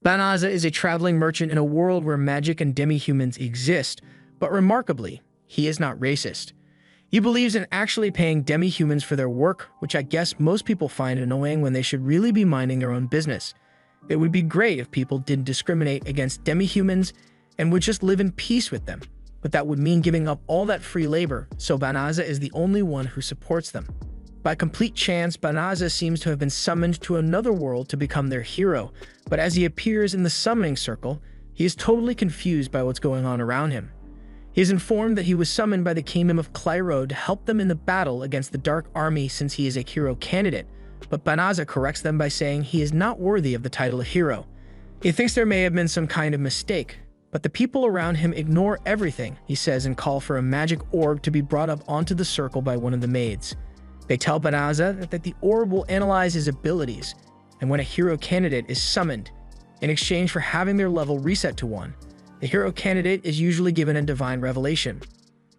Banaza is a traveling merchant in a world where magic and demi-humans exist, but remarkably, he is not racist. He believes in actually paying demi-humans for their work, which I guess most people find annoying when they should really be minding their own business. It would be great if people didn't discriminate against demi-humans and would just live in peace with them, but that would mean giving up all that free labor, so Banaza is the only one who supports them. By complete chance, Banaza seems to have been summoned to another world to become their hero, but as he appears in the summoning circle, he is totally confused by what's going on around him. He is informed that he was summoned by the kingdom of Clyrode to help them in the battle against the Dark Army since he is a hero candidate, but Banaza corrects them by saying he is not worthy of the title of hero. He thinks there may have been some kind of mistake, but the people around him ignore everything he says and call for a magic orb to be brought up onto the circle by one of the maids. They tell Banaza that the orb will analyze his abilities, and when a hero candidate is summoned, in exchange for having their level reset to 1, the hero candidate is usually given a divine revelation.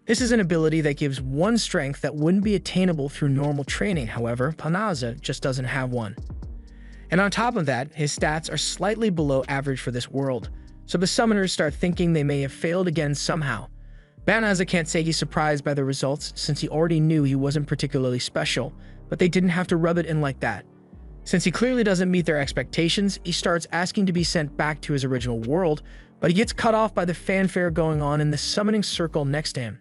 This is an ability that gives 1 strength that wouldn't be attainable through normal training, however, Banaza just doesn't have 1. And on top of that, his stats are slightly below average for this world, so the summoners start thinking they may have failed again somehow. Banaza can't say he's surprised by the results since he already knew he wasn't particularly special, but they didn't have to rub it in like that. Since he clearly doesn't meet their expectations, he starts asking to be sent back to his original world, but he gets cut off by the fanfare going on in the summoning circle next to him.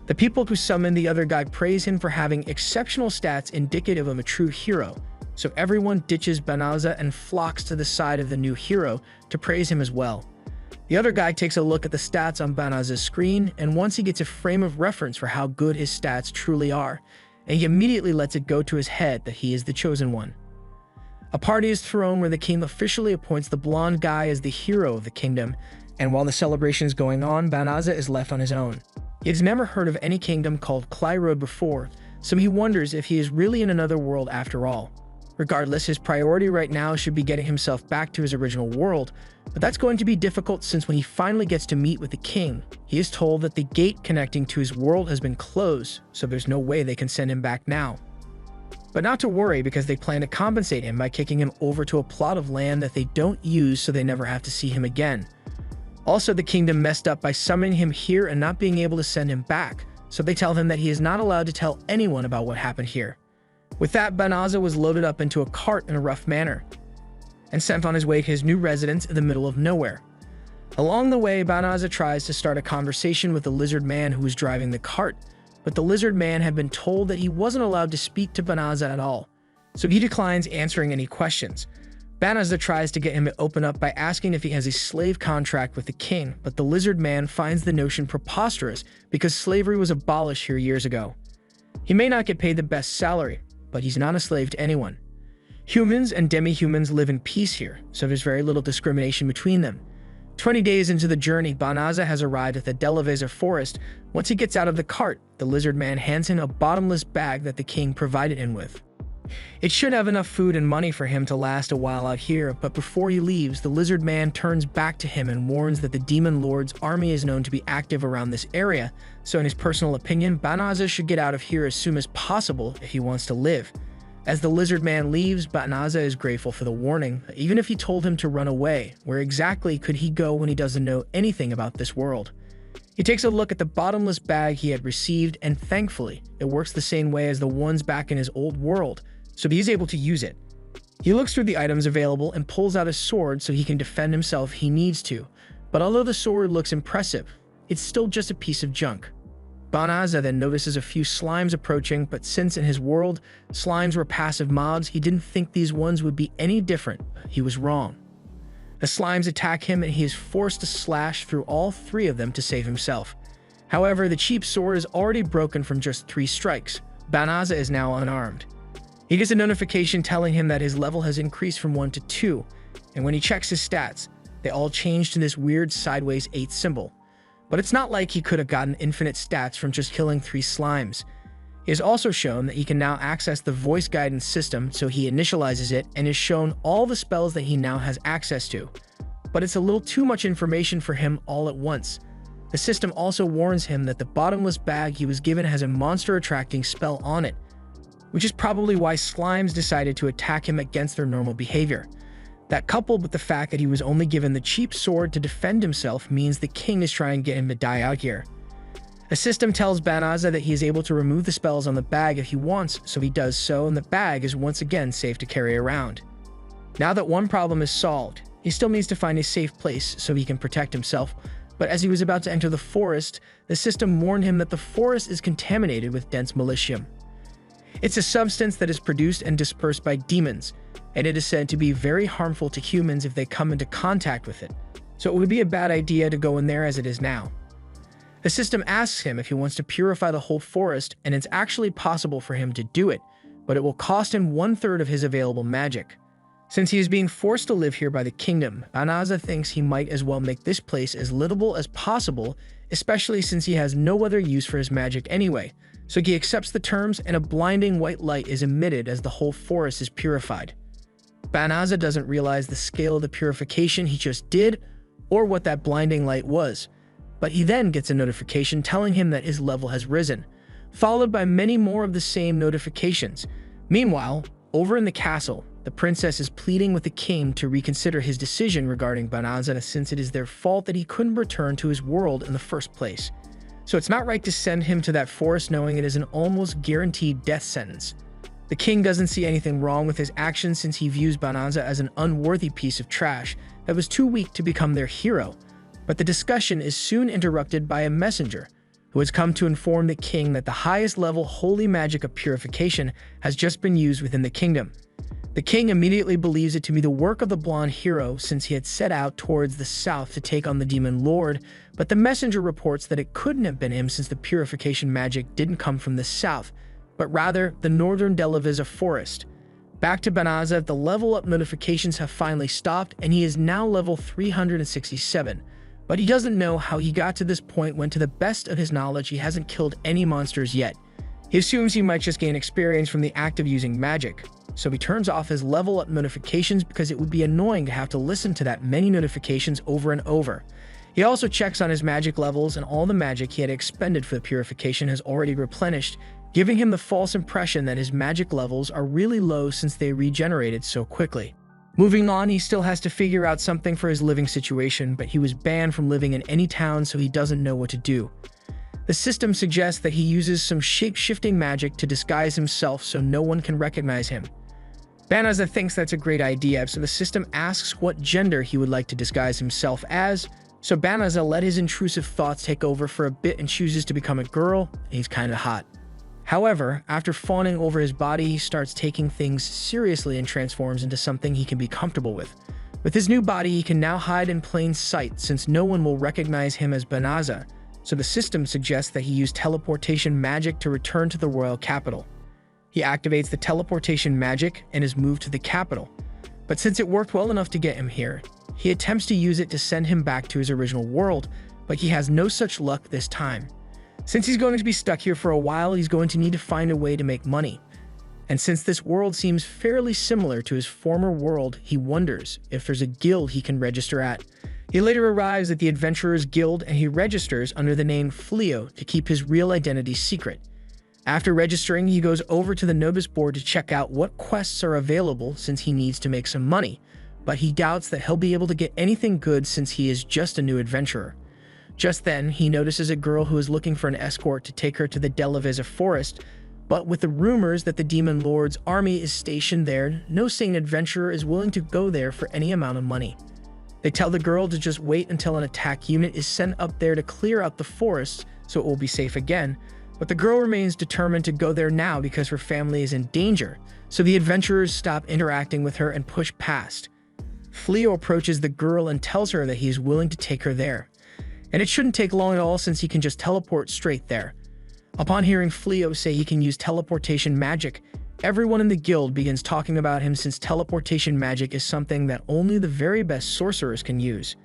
The people who summon the other guy praise him for having exceptional stats indicative of a true hero, so everyone ditches Banaza and flocks to the side of the new hero to praise him as well. The other guy takes a look at the stats on Banaza's screen, and once he gets a frame of reference for how good his stats truly are, and he immediately lets it go to his head that he is the chosen one. A party is thrown where the king officially appoints the blonde guy as the hero of the kingdom, and while the celebration is going on, Banaza is left on his own. He has never heard of any kingdom called Clyrode before, so he wonders if he is really in another world after all. Regardless, his priority right now should be getting himself back to his original world, but that's going to be difficult since when he finally gets to meet with the king, he is told that the gate connecting to his world has been closed, so there's no way they can send him back now. But not to worry, because they plan to compensate him by kicking him over to a plot of land that they don't use so they never have to see him again. Also, the kingdom messed up by summoning him here and not being able to send him back, so they tell him that he is not allowed to tell anyone about what happened here. With that, Banaza was loaded up into a cart in a rough manner and sent on his way to his new residence in the middle of nowhere. Along the way, Banaza tries to start a conversation with the lizard man who was driving the cart, but the lizard man had been told that he wasn't allowed to speak to Banaza at all, so he declines answering any questions. Banaza tries to get him to open up by asking if he has a slave contract with the king, but the lizard man finds the notion preposterous because slavery was abolished here years ago. He may not get paid the best salary, but he's not a slave to anyone. Humans and demi-humans live in peace here, so there's very little discrimination between them. 20 days into the journey, Banaza has arrived at the Delaveza forest. Once he gets out of the cart, the lizard man hands him a bottomless bag that the king provided him with. It should have enough food and money for him to last a while out here, but before he leaves, the lizard man turns back to him and warns that the demon lord's army is known to be active around this area, so in his personal opinion, Banaza should get out of here as soon as possible if he wants to live. As the lizard man leaves, Banaza is grateful for the warning. Even if he told him to run away, where exactly could he go when he doesn't know anything about this world? He takes a look at the bottomless bag he had received, and thankfully, it works the same way as the ones back in his old world, so he's able to use it. He looks through the items available and pulls out a sword so he can defend himself if he needs to, but although the sword looks impressive, it's still just a piece of junk. Banaza then notices a few slimes approaching, but since in his world, slimes were passive mobs, he didn't think these ones would be any different. He was wrong. The slimes attack him and he is forced to slash through all 3 of them to save himself. However, the cheap sword is already broken from just 3 strikes. Banaza is now unarmed. He gets a notification telling him that his level has increased from 1 to 2, and when he checks his stats, they all change to this weird sideways 8 symbol. But it's not like he could have gotten infinite stats from just killing 3 slimes. He is also shown that he can now access the voice guidance system, so he initializes it and is shown all the spells that he now has access to. But it's a little too much information for him all at once. The system also warns him that the bottomless bag he was given has a monster-attracting spell on it, which is probably why slimes decided to attack him against their normal behavior. That, coupled with the fact that he was only given the cheap sword to defend himself, means the king is trying to get him to die out here. The system tells Banaza that he is able to remove the spells on the bag if he wants, so he does so, and the bag is once again safe to carry around. Now that one problem is solved, he still needs to find a safe place so he can protect himself, but as he was about to enter the forest, the system warned him that the forest is contaminated with dense militium. It's a substance that is produced and dispersed by demons, and it is said to be very harmful to humans if they come into contact with it, so it would be a bad idea to go in there as it is now. The system asks him if he wants to purify the whole forest, and it's actually possible for him to do it, but it will cost him 1/3 of his available magic. Since he is being forced to live here by the kingdom, Banaza thinks he might as well make this place as livable as possible, especially since he has no other use for his magic anyway, so he accepts the terms and a blinding white light is emitted as the whole forest is purified. Banaza doesn't realize the scale of the purification he just did, or what that blinding light was, but he then gets a notification telling him that his level has risen, followed by many more of the same notifications. Meanwhile, over in the castle, the princess is pleading with the king to reconsider his decision regarding Banaza since it is their fault that he couldn't return to his world in the first place. So it's not right to send him to that forest knowing it is an almost guaranteed death sentence. The king doesn't see anything wrong with his actions since he views Banaza as an unworthy piece of trash that was too weak to become their hero. But the discussion is soon interrupted by a messenger who has come to inform the king that the highest level holy magic of purification has just been used within the kingdom. The king immediately believes it to be the work of the blonde hero since he had set out towards the south to take on the demon lord, but the messenger reports that it couldn't have been him since the purification magic didn't come from the south, but rather the northern Delavisa forest. Back to Banaza, the level up notifications have finally stopped and he is now level 367. But he doesn't know how he got to this point when, to the best of his knowledge, he hasn't killed any monsters yet. He assumes he might just gain experience from the act of using magic, so he turns off his level up notifications because it would be annoying to have to listen to that many notifications over and over. He also checks on his magic levels, and all the magic he had expended for the purification has already replenished, giving him the false impression that his magic levels are really low since they regenerated so quickly. Moving on, he still has to figure out something for his living situation, but he was banned from living in any town, so he doesn't know what to do. The system suggests that he uses some shape-shifting magic to disguise himself so no one can recognize him. Banaza thinks that's a great idea, so the system asks what gender he would like to disguise himself as, so Banaza let his intrusive thoughts take over for a bit and chooses to become a girl, and he's kinda hot. However, after fawning over his body, he starts taking things seriously and transforms into something he can be comfortable with. With his new body, he can now hide in plain sight since no one will recognize him as Banaza, so the system suggests that he use teleportation magic to return to the royal capital. He activates the teleportation magic and is moved to the capital, but since it worked well enough to get him here, he attempts to use it to send him back to his original world, but he has no such luck this time. Since he's going to be stuck here for a while, he's going to need to find a way to make money. And since this world seems fairly similar to his former world, he wonders if there's a guild he can register at. He later arrives at the Adventurers Guild and he registers under the name Fleo to keep his real identity secret. After registering, he goes over to the notice board to check out what quests are available since he needs to make some money, but he doubts that he'll be able to get anything good since he is just a new adventurer. Just then, he notices a girl who is looking for an escort to take her to the Delavisa forest, but with the rumors that the Demon Lord's army is stationed there, no sane adventurer is willing to go there for any amount of money. They tell the girl to just wait until an attack unit is sent up there to clear out the forest so it will be safe again, but the girl remains determined to go there now because her family is in danger, so the adventurers stop interacting with her and push past. Fleo approaches the girl and tells her that he is willing to take her there. And it shouldn't take long at all since he can just teleport straight there. Upon hearing Fleo say he can use teleportation magic, everyone in the guild begins talking about him since teleportation magic is something that only the very best sorcerers can use.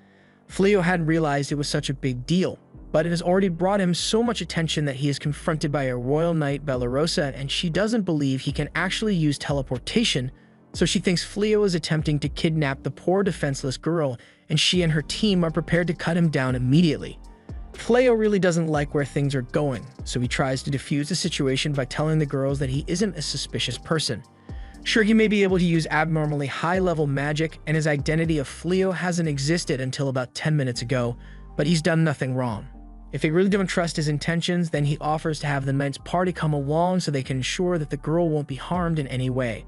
Fleo hadn't realized it was such a big deal, but it has already brought him so much attention that he is confronted by a royal knight, Bellarosa, and she doesn't believe he can actually use teleportation, so she thinks Fleo is attempting to kidnap the poor defenseless girl, and she and her team are prepared to cut him down immediately. Fleo really doesn't like where things are going, so he tries to defuse the situation by telling the girls that he isn't a suspicious person. Sure, he may be able to use abnormally high-level magic, and his identity of Fleo hasn't existed until about 10 minutes ago, but he's done nothing wrong. If they really don't trust his intentions, then he offers to have the knight's party come along so they can ensure that the girl won't be harmed in any way.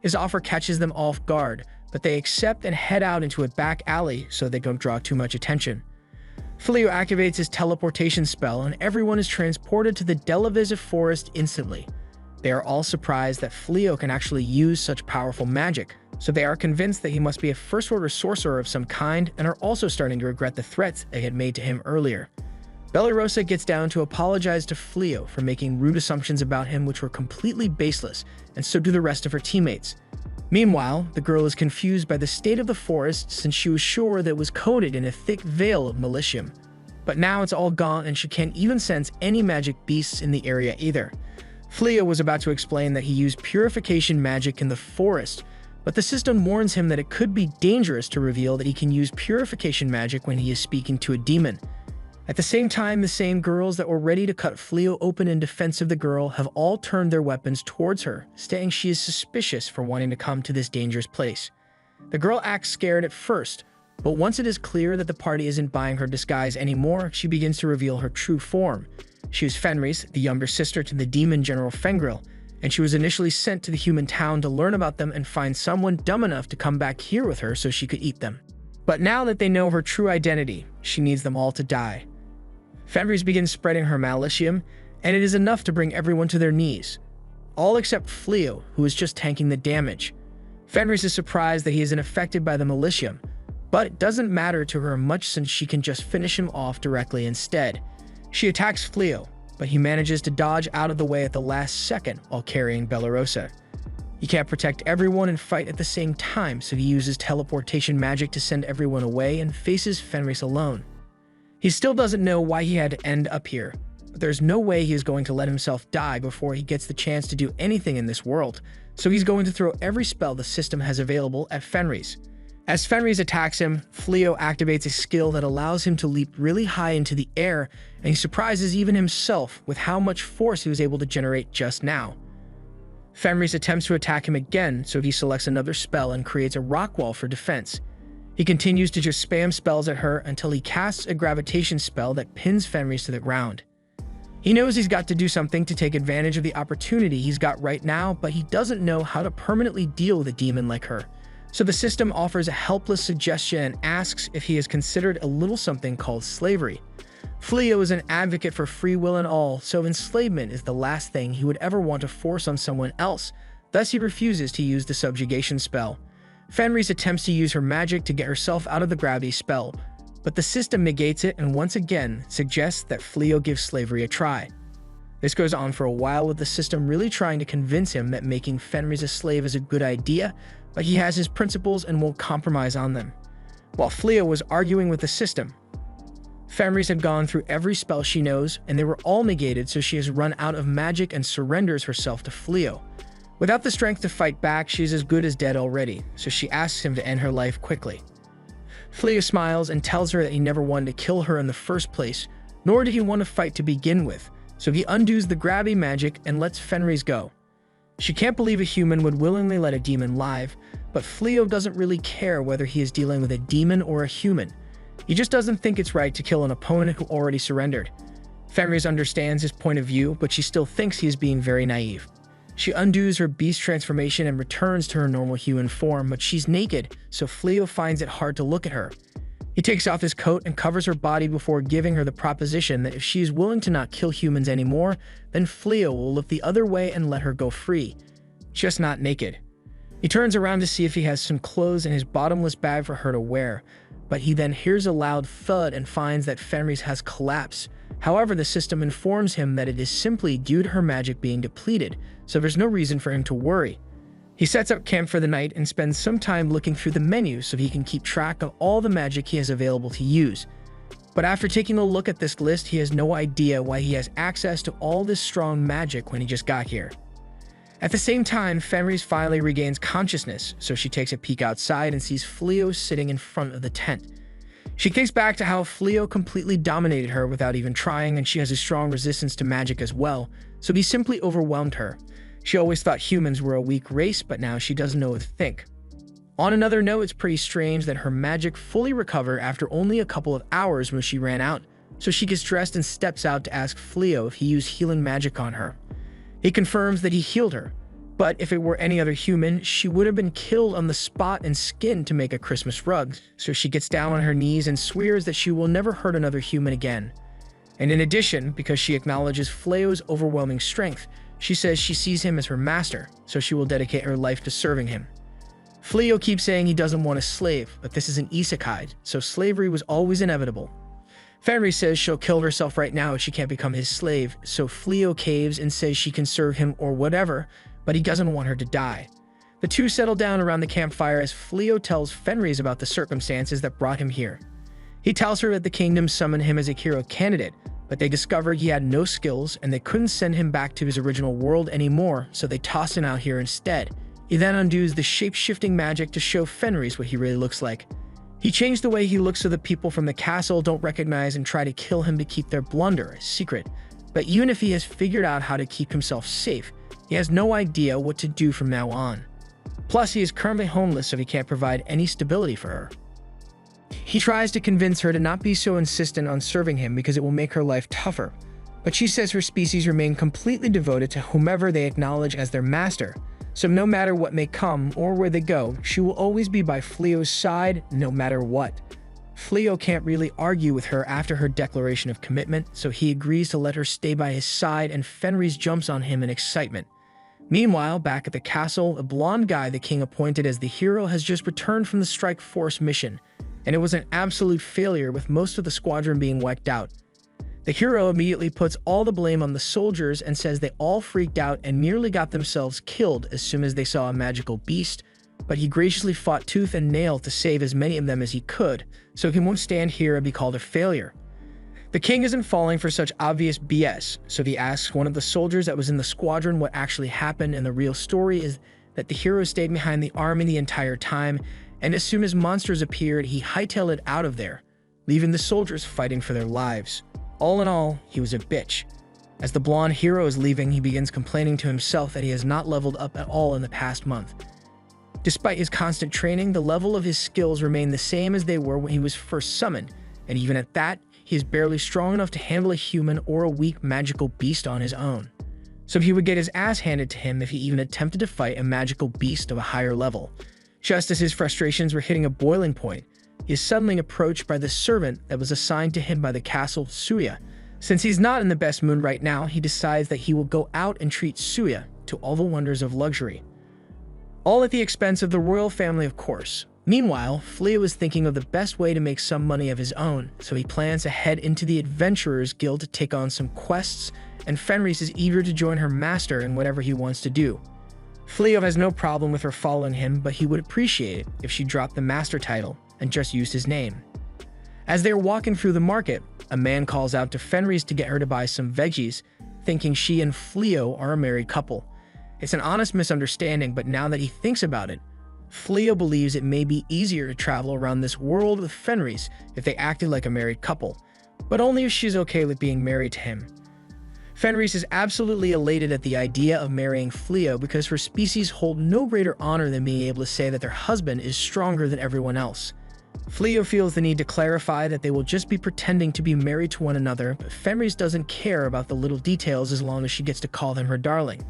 His offer catches them off guard, but they accept and head out into a back alley so they don't draw too much attention. Fleo activates his teleportation spell, and everyone is transported to the Delavisive forest instantly. They are all surprised that Fleo can actually use such powerful magic, so they are convinced that he must be a first-order sorcerer of some kind and are also starting to regret the threats they had made to him earlier. Bellarosa gets down to apologize to Fleo for making rude assumptions about him which were completely baseless, and so do the rest of her teammates. Meanwhile, the girl is confused by the state of the forest since she was sure that it was coated in a thick veil of malicium. But now it's all gone and she can't even sense any magic beasts in the area either. Fleo was about to explain that he used purification magic in the forest, but the system warns him that it could be dangerous to reveal that he can use purification magic when he is speaking to a demon. At the same time, the same girls that were ready to cut Fleo open in defense of the girl have all turned their weapons towards her, stating she is suspicious for wanting to come to this dangerous place. The girl acts scared at first, but once it is clear that the party isn't buying her disguise anymore, she begins to reveal her true form. She is Fenris, the younger sister to the demon General Fengril, and she was initially sent to the human town to learn about them and find someone dumb enough to come back here with her so she could eat them. But now that they know her true identity, she needs them all to die. Fenris begins spreading her malicium, and it is enough to bring everyone to their knees. All except Fleo, who is just tanking the damage. Fenris is surprised that he isn't affected by the malicium, but it doesn't matter to her much since she can just finish him off directly instead. She attacks Fleo, but he manages to dodge out of the way at the last second while carrying Bellarosa. He can't protect everyone and fight at the same time, so he uses teleportation magic to send everyone away and faces Fenris alone. He still doesn't know why he had to end up here, but there's no way he is going to let himself die before he gets the chance to do anything in this world, so he's going to throw every spell the system has available at Fenris. As Fenris attacks him, Fleo activates a skill that allows him to leap really high into the air, and he surprises even himself with how much force he was able to generate just now. Fenris attempts to attack him again, so he selects another spell and creates a rock wall for defense. He continues to just spam spells at her until he casts a gravitation spell that pins Fenris to the ground. He knows he's got to do something to take advantage of the opportunity he's got right now, but he doesn't know how to permanently deal with a demon like her. So the system offers a helpless suggestion and asks if he has considered a little something called slavery. Fleo is an advocate for free will and all, so enslavement is the last thing he would ever want to force on someone else, thus he refuses to use the subjugation spell. Fenris attempts to use her magic to get herself out of the gravity spell, but the system negates it and once again suggests that Fleo gives slavery a try. This goes on for a while with the system really trying to convince him that making Fenris a slave is a good idea, but he has his principles and won't compromise on them. While Fleo was arguing with the system, Fenris had gone through every spell she knows and they were all negated, so she has run out of magic and surrenders herself to Fleo. Without the strength to fight back, she is as good as dead already, so she asks him to end her life quickly. Fleo smiles and tells her that he never wanted to kill her in the first place, nor did he want to fight to begin with, so he undoes the gravity magic and lets Fenris go. She can't believe a human would willingly let a demon live, but Fleo doesn't really care whether he is dealing with a demon or a human. He just doesn't think it's right to kill an opponent who already surrendered. Fenris understands his point of view, but she still thinks he is being very naive. She undoes her beast transformation and returns to her normal human form, but she's naked, so Fleo finds it hard to look at her. He takes off his coat and covers her body before giving her the proposition that if she is willing to not kill humans anymore, then Fleo will look the other way and let her go free. Just not naked. He turns around to see if he has some clothes in his bottomless bag for her to wear, but he then hears a loud thud and finds that Fenris has collapsed. However, the system informs him that it is simply due to her magic being depleted, so there's no reason for him to worry. He sets up camp for the night and spends some time looking through the menu so he can keep track of all the magic he has available to use. But after taking a look at this list, he has no idea why he has access to all this strong magic when he just got here. At the same time, Fenris finally regains consciousness, so she takes a peek outside and sees Fleo sitting in front of the tent. She thinks back to how Fleo completely dominated her without even trying, and she has a strong resistance to magic as well, so he simply overwhelmed her. She always thought humans were a weak race, but now she doesn't know what to think. On another note, it's pretty strange that her magic fully recovered after only a couple of hours when she ran out, so she gets dressed and steps out to ask Fleo if he used healing magic on her. He confirms that he healed her, but if it were any other human, she would have been killed on the spot and skinned to make a Christmas rug, so she gets down on her knees and swears that she will never hurt another human again. And in addition, because she acknowledges Fleo's overwhelming strength, she says she sees him as her master, so she will dedicate her life to serving him. Fleo keeps saying he doesn't want a slave, but this is an isekai, so slavery was always inevitable. Fenris says she'll kill herself right now if she can't become his slave, so Fleo caves and says she can serve him or whatever, but he doesn't want her to die. The two settle down around the campfire as Fleo tells Fenris about the circumstances that brought him here. He tells her that the kingdom summoned him as a hero candidate, but they discovered he had no skills and they couldn't send him back to his original world anymore, so they tossed him out here instead. He then undoes the shape-shifting magic to show Fenris what he really looks like. He changed the way he looks so the people from the castle don't recognize and try to kill him to keep their blunder a secret. But even if he has figured out how to keep himself safe, he has no idea what to do from now on. Plus, he is currently homeless, so he can't provide any stability for her. He tries to convince her to not be so insistent on serving him because it will make her life tougher, but she says her species remain completely devoted to whomever they acknowledge as their master, so no matter what may come or where they go, she will always be by Fleo's side no matter what. Fleo can't really argue with her after her declaration of commitment, so he agrees to let her stay by his side and Fenris jumps on him in excitement. Meanwhile, back at the castle, a blonde guy the king appointed as the hero has just returned from the strike force mission, and it was an absolute failure with most of the squadron being wiped out. The hero immediately puts all the blame on the soldiers and says they all freaked out and nearly got themselves killed as soon as they saw a magical beast, but he graciously fought tooth and nail to save as many of them as he could, so he won't stand here and be called a failure. The king isn't falling for such obvious BS, so he asks one of the soldiers that was in the squadron what actually happened, and the real story is that the hero stayed behind the army the entire time, and as soon as monsters appeared, he hightailed it out of there, leaving the soldiers fighting for their lives. All in all, he was a bitch. As the blonde hero is leaving, he begins complaining to himself that he has not leveled up at all in the past month. Despite his constant training, the level of his skills remain the same as they were when he was first summoned, and even at that, he is barely strong enough to handle a human or a weak magical beast on his own. So he would get his ass handed to him if he even attempted to fight a magical beast of a higher level. Just as his frustrations were hitting a boiling point, he is suddenly approached by the servant that was assigned to him by the castle, Suya. Since he's not in the best mood right now, he decides that he will go out and treat Suya to all the wonders of luxury. All at the expense of the royal family, of course. Meanwhile, Fleo is thinking of the best way to make some money of his own, so he plans to head into the Adventurers Guild to take on some quests, and Fenris is eager to join her master in whatever he wants to do. Fleo has no problem with her following him, but he would appreciate it if she dropped the master title and just used his name. As they are walking through the market, a man calls out to Fenris to get her to buy some veggies, thinking she and Fleo are a married couple. It's an honest misunderstanding, but now that he thinks about it, Fleo believes it may be easier to travel around this world with Fenris if they acted like a married couple, but only if she's okay with being married to him. Fenris is absolutely elated at the idea of marrying Fleo because her species hold no greater honor than being able to say that their husband is stronger than everyone else. Fleo feels the need to clarify that they will just be pretending to be married to one another, but Fenris doesn't care about the little details as long as she gets to call them her darling.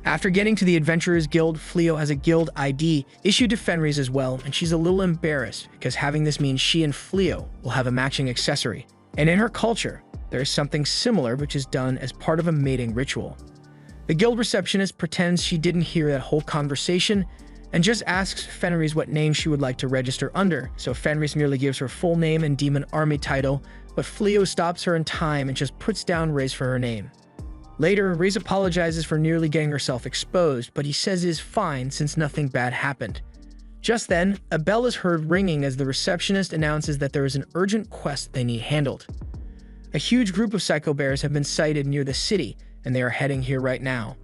After getting to the Adventurers Guild, Fleo has a guild ID issued to Fenris as well, and she's a little embarrassed because having this means she and Fleo will have a matching accessory. And in her culture, there is something similar which is done as part of a mating ritual. The guild receptionist pretends she didn't hear that whole conversation and just asks Fenris what name she would like to register under, so Fenris merely gives her full name and demon army title, but Fleo stops her in time and just puts down Ray's for her name. Later, Ray's apologizes for nearly getting herself exposed, but he says it is fine since nothing bad happened. Just then, a bell is heard ringing as the receptionist announces that there is an urgent quest they need handled. A huge group of psycho bears have been sighted near the city, and they are heading here right now.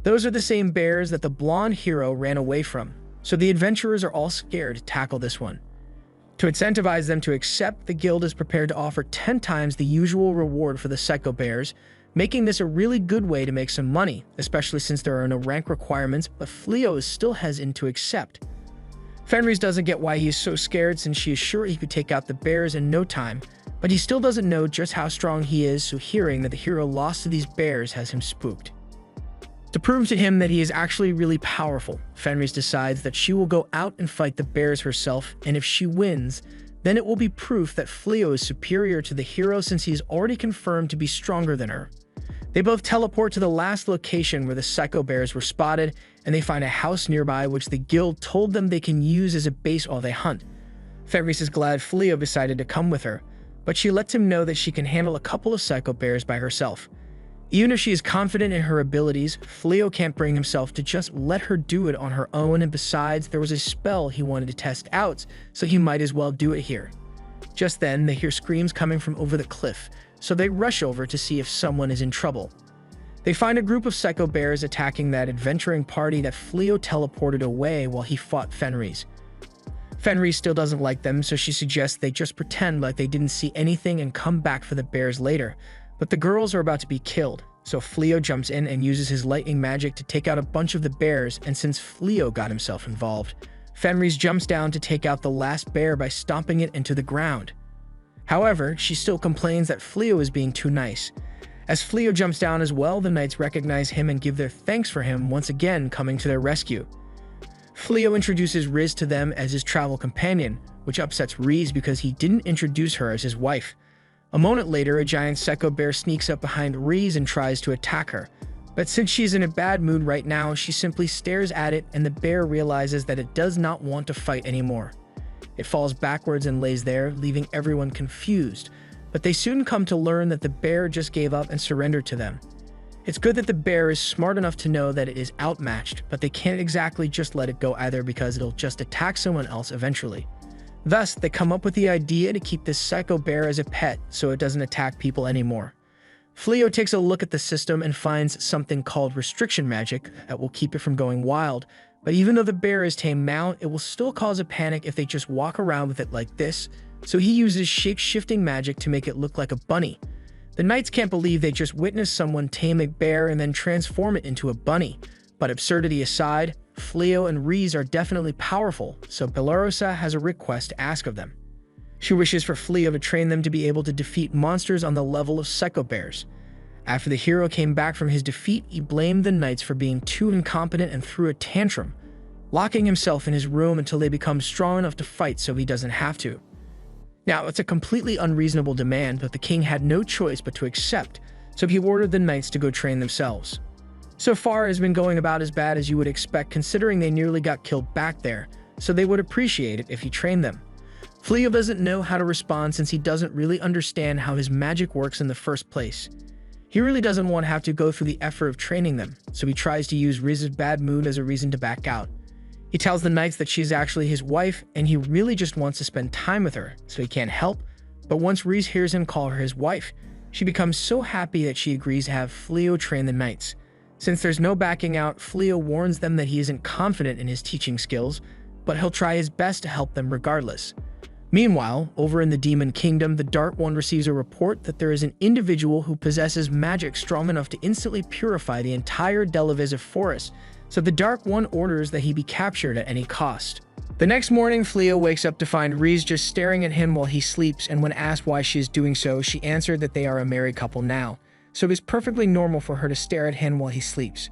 Those are the same bears that the blonde hero ran away from, so the adventurers are all scared to tackle this one. To incentivize them to accept, the guild is prepared to offer 10 times the usual reward for the psycho bears, making this a really good way to make some money, especially since there are no rank requirements, but Fleo is still hesitant to accept. Fenris doesn't get why he is so scared since she is sure he could take out the bears in no time, but he still doesn't know just how strong he is, so hearing that the hero lost to these bears has him spooked. To prove to him that he is actually really powerful, Fenris decides that she will go out and fight the bears herself, and if she wins, then it will be proof that Fleo is superior to the hero since he is already confirmed to be stronger than her. They both teleport to the last location where the psycho bears were spotted, and they find a house nearby which the guild told them they can use as a base while they hunt. Fenris is glad Fleo decided to come with her, but she lets him know that she can handle a couple of psycho bears by herself. Even if she is confident in her abilities, Fleo can't bring himself to just let her do it on her own, and besides, there was a spell he wanted to test out, so he might as well do it here. Just then, they hear screams coming from over the cliff, so they rush over to see if someone is in trouble. They find a group of psycho bears attacking that adventuring party that Fleo teleported away while he fought Fenris. Fenris still doesn't like them, so she suggests they just pretend like they didn't see anything and come back for the bears later. But the girls are about to be killed, so Fleo jumps in and uses his lightning magic to take out a bunch of the bears, and since Fleo got himself involved, Fenris jumps down to take out the last bear by stomping it into the ground. However, she still complains that Fleo is being too nice. As Fleo jumps down as well, the knights recognize him and give their thanks for him once again coming to their rescue. Fleo introduces Riz to them as his travel companion, which upsets Riz because he didn't introduce her as his wife. A moment later, a giant psycho bear sneaks up behind Riz and tries to attack her. But since she's in a bad mood right now, she simply stares at it, and the bear realizes that it does not want to fight anymore. It falls backwards and lays there, leaving everyone confused. But they soon come to learn that the bear just gave up and surrendered to them. It's good that the bear is smart enough to know that it is outmatched, but they can't exactly just let it go either because it'll just attack someone else eventually. Thus, they come up with the idea to keep this psycho bear as a pet so it doesn't attack people anymore. Fleo takes a look at the system and finds something called restriction magic that will keep it from going wild, but even though the bear is tame now, it will still cause a panic if they just walk around with it like this, so he uses shape-shifting magic to make it look like a bunny. The knights can't believe they just witnessed someone tame a bear and then transform it into a bunny, but absurdity aside, Fleo and Riz are definitely powerful, so Belorosa has a request to ask of them. She wishes for Fleo to train them to be able to defeat monsters on the level of psycho bears. After the hero came back from his defeat, he blamed the knights for being too incompetent and threw a tantrum, locking himself in his room until they become strong enough to fight so he doesn't have to. Now, it's a completely unreasonable demand, but the king had no choice but to accept, so he ordered the knights to go train themselves. So far, it has been going about as bad as you would expect considering they nearly got killed back there, so they would appreciate it if he trained them. Fleo doesn't know how to respond since he doesn't really understand how his magic works in the first place. He really doesn't want to have to go through the effort of training them, so he tries to use Riz's bad mood as a reason to back out. He tells the knights that she's actually his wife, and he really just wants to spend time with her, so he can't help. But once Riz hears him call her his wife, she becomes so happy that she agrees to have Fleo train the knights. Since there's no backing out, Fleo warns them that he isn't confident in his teaching skills, but he'll try his best to help them regardless. Meanwhile, over in the Demon Kingdom, the Dark One receives a report that there is an individual who possesses magic strong enough to instantly purify the entire Delevisive forest, so the Dark One orders that he be captured at any cost. The next morning, Fleo wakes up to find Riz just staring at him while he sleeps, and when asked why she is doing so, she answered that they are a married couple now, so it is perfectly normal for her to stare at him while he sleeps.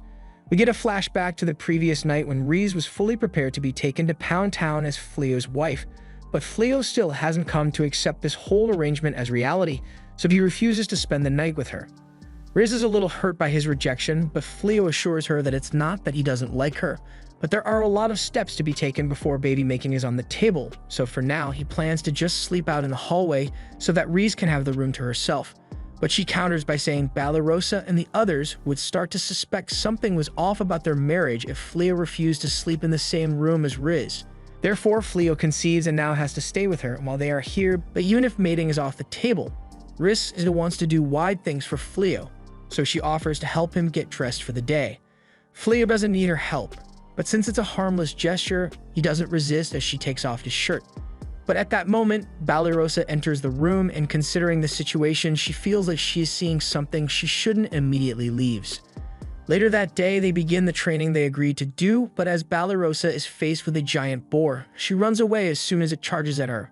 We get a flashback to the previous night when Riz was fully prepared to be taken to Pound Town as Fleo's wife, but Fleo still hasn't come to accept this whole arrangement as reality, so he refuses to spend the night with her. Riz is a little hurt by his rejection, but Fleo assures her that it's not that he doesn't like her, but there are a lot of steps to be taken before baby making is on the table, so for now he plans to just sleep out in the hallway so that Riz can have the room to herself. But she counters by saying Belorosa and the others would start to suspect something was off about their marriage if Fleo refused to sleep in the same room as Riz. Therefore, Fleo concedes and now has to stay with her while they are here, but even if mating is off the table, Riz still wants to do wide things for Fleo, so she offers to help him get dressed for the day. Fleo doesn't need her help, but since it's a harmless gesture, he doesn't resist as she takes off his shirt. But at that moment, Balirosa enters the room, and considering the situation, she feels like she is seeing something she shouldn't, immediately leaves. Later that day, they begin the training they agreed to do, but as Balirosa is faced with a giant boar, she runs away as soon as it charges at her.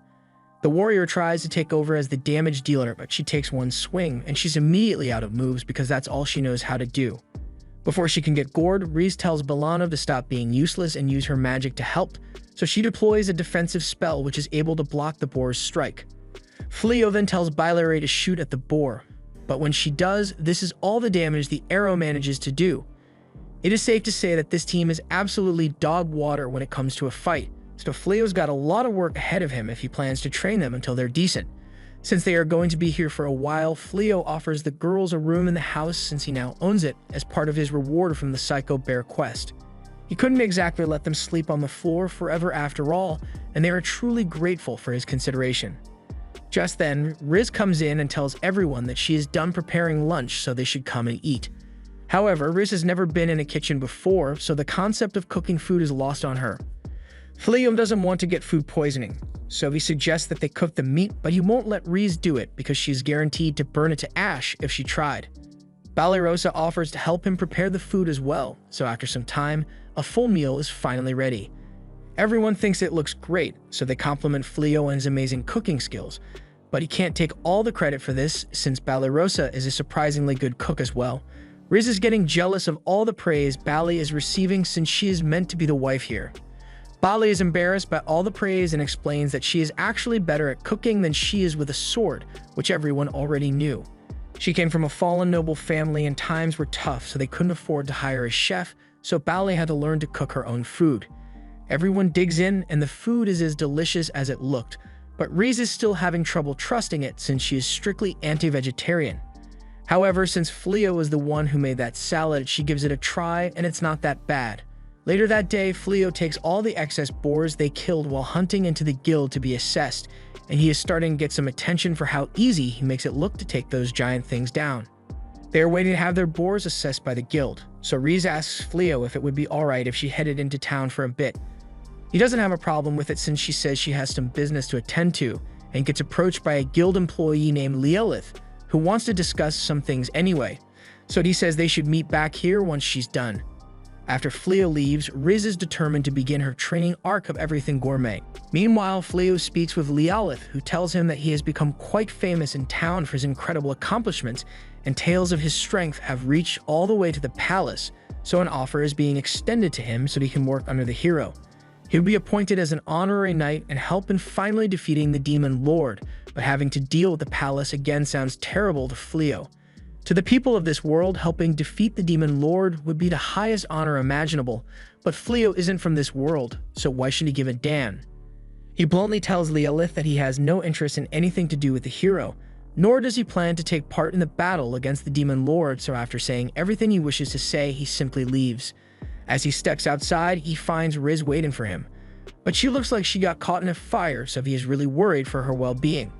The warrior tries to take over as the damage dealer, but she takes one swing, and she's immediately out of moves because that's all she knows how to do. Before she can get gored, Riz tells Balanov to stop being useless and use her magic to help, so she deploys a defensive spell which is able to block the boar's strike. Fleo then tells Bylary to shoot at the boar, but when she does, this is all the damage the arrow manages to do. It is safe to say that this team is absolutely dog water when it comes to a fight, so Fleo's got a lot of work ahead of him if he plans to train them until they're decent. Since they are going to be here for a while, Fleo offers the girls a room in the house since he now owns it as part of his reward from the Psycho Bear quest. He couldn't exactly let them sleep on the floor forever after all, and they are truly grateful for his consideration. Just then, Riz comes in and tells everyone that she is done preparing lunch so they should come and eat. However, Riz has never been in a kitchen before, so the concept of cooking food is lost on her. Fleo doesn't want to get food poisoning, so he suggests that they cook the meat, but he won't let Riz do it because she's guaranteed to burn it to ash if she tried. Balirosa offers to help him prepare the food as well, so after some time, a full meal is finally ready. Everyone thinks it looks great, so they compliment Fleo on his amazing cooking skills, but he can't take all the credit for this since Balirosa is a surprisingly good cook as well. Riz is getting jealous of all the praise Bali is receiving since she is meant to be the wife here. Bali is embarrassed by all the praise and explains that she is actually better at cooking than she is with a sword, which everyone already knew. She came from a fallen noble family and times were tough, so they couldn't afford to hire a chef, so Bali had to learn to cook her own food. Everyone digs in, and the food is as delicious as it looked, but Riz is still having trouble trusting it since she is strictly anti-vegetarian. However, since Fleo was the one who made that salad, she gives it a try, and it's not that bad. Later that day, Fleo takes all the excess boars they killed while hunting into the guild to be assessed, and he is starting to get some attention for how easy he makes it look to take those giant things down. They are waiting to have their boars assessed by the guild, so Riz asks Fleo if it would be alright if she headed into town for a bit. He doesn't have a problem with it since she says she has some business to attend to, and gets approached by a guild employee named Leolith, who wants to discuss some things anyway, so he says they should meet back here once she's done. After Fleo leaves, Riz is determined to begin her training arc of everything gourmet. Meanwhile, Fleo speaks with Leolith, who tells him that he has become quite famous in town for his incredible accomplishments, and tales of his strength have reached all the way to the palace, so an offer is being extended to him so he can work under the hero. He would be appointed as an honorary knight and help in finally defeating the Demon Lord, but having to deal with the palace again sounds terrible to Fleo. To the people of this world, helping defeat the Demon Lord would be the highest honor imaginable, but Fleo isn't from this world, so why should he give a damn? He bluntly tells Leolith that he has no interest in anything to do with the hero, nor does he plan to take part in the battle against the Demon Lord, so after saying everything he wishes to say, he simply leaves. As he steps outside, he finds Riz waiting for him, but she looks like she got caught in a fire, so he is really worried for her well-being.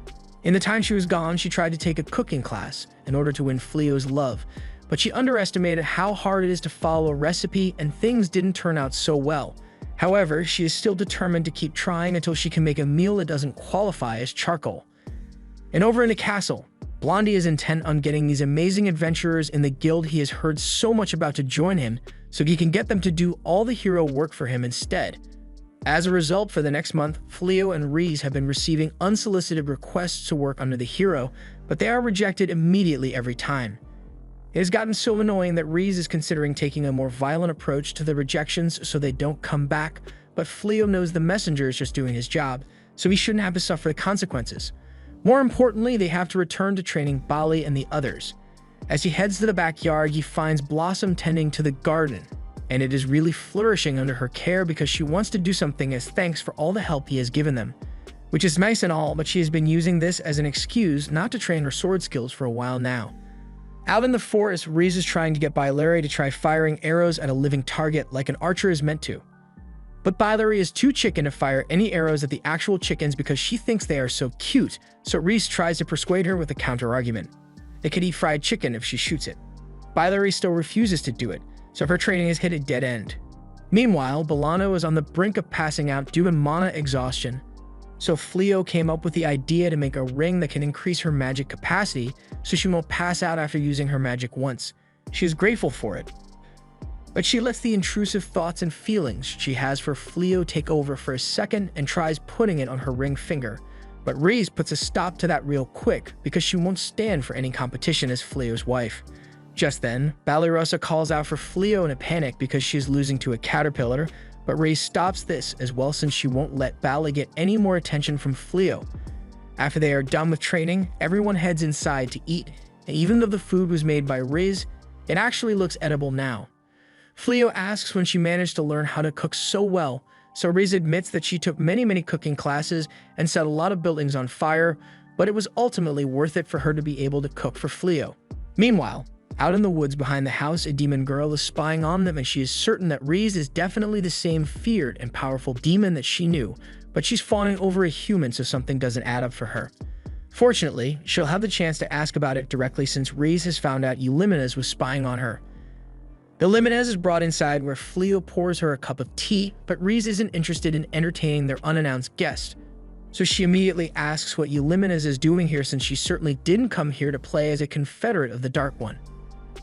In the time she was gone, she tried to take a cooking class in order to win Fleo's love, but she underestimated how hard it is to follow a recipe and things didn't turn out so well. However, she is still determined to keep trying until she can make a meal that doesn't qualify as charcoal. And over in the castle, Blondie is intent on getting these amazing adventurers in the guild he has heard so much about to join him so he can get them to do all the hero work for him instead. As a result, for the next month, Fleo and Riz have been receiving unsolicited requests to work under the hero, but they are rejected immediately every time. It has gotten so annoying that Riz is considering taking a more violent approach to the rejections so they don't come back, but Fleo knows the messenger is just doing his job, so he shouldn't have to suffer the consequences. More importantly, they have to return to training Bali and the others. As he heads to the backyard, he finds Blossom tending to the garden, and it is really flourishing under her care because she wants to do something as thanks for all the help he has given them. Which is nice and all, but she has been using this as an excuse not to train her sword skills for a while now. Out in the forest, Riz is trying to get Bylary to try firing arrows at a living target like an archer is meant to. But Bylary is too chicken to fire any arrows at the actual chickens because she thinks they are so cute, so Riz tries to persuade her with a counter-argument. They could eat fried chicken if she shoots it. Bylary still refuses to do it, so her training has hit a dead end. Meanwhile, Bolano is on the brink of passing out due to mana exhaustion. So Fleo came up with the idea to make a ring that can increase her magic capacity so she won't pass out after using her magic once. She is grateful for it. But she lets the intrusive thoughts and feelings she has for Fleo take over for a second and tries putting it on her ring finger. But Reese puts a stop to that real quick because she won't stand for any competition as Fleo's wife. Just then, Ballyrosa calls out for Fleo in a panic because she is losing to a caterpillar, but Reese stops this as well since she won't let Bally get any more attention from Fleo. After they are done with training, everyone heads inside to eat, and even though the food was made by Riz, it actually looks edible now. Fleo asks when she managed to learn how to cook so well, so Riz admits that she took many cooking classes and set a lot of buildings on fire, but it was ultimately worth it for her to be able to cook for Fleo. Meanwhile, out in the woods behind the house, a demon girl is spying on them and she is certain that Reese is definitely the same feared and powerful demon that she knew, but she's fawning over a human so something doesn't add up for her. Fortunately, she'll have the chance to ask about it directly since Reese has found out Euliminez was spying on her. Euliminez is brought inside where Fleo pours her a cup of tea, but Reese isn't interested in entertaining their unannounced guest. So she immediately asks what Euliminez is doing here since she certainly didn't come here to play as a confederate of the Dark One.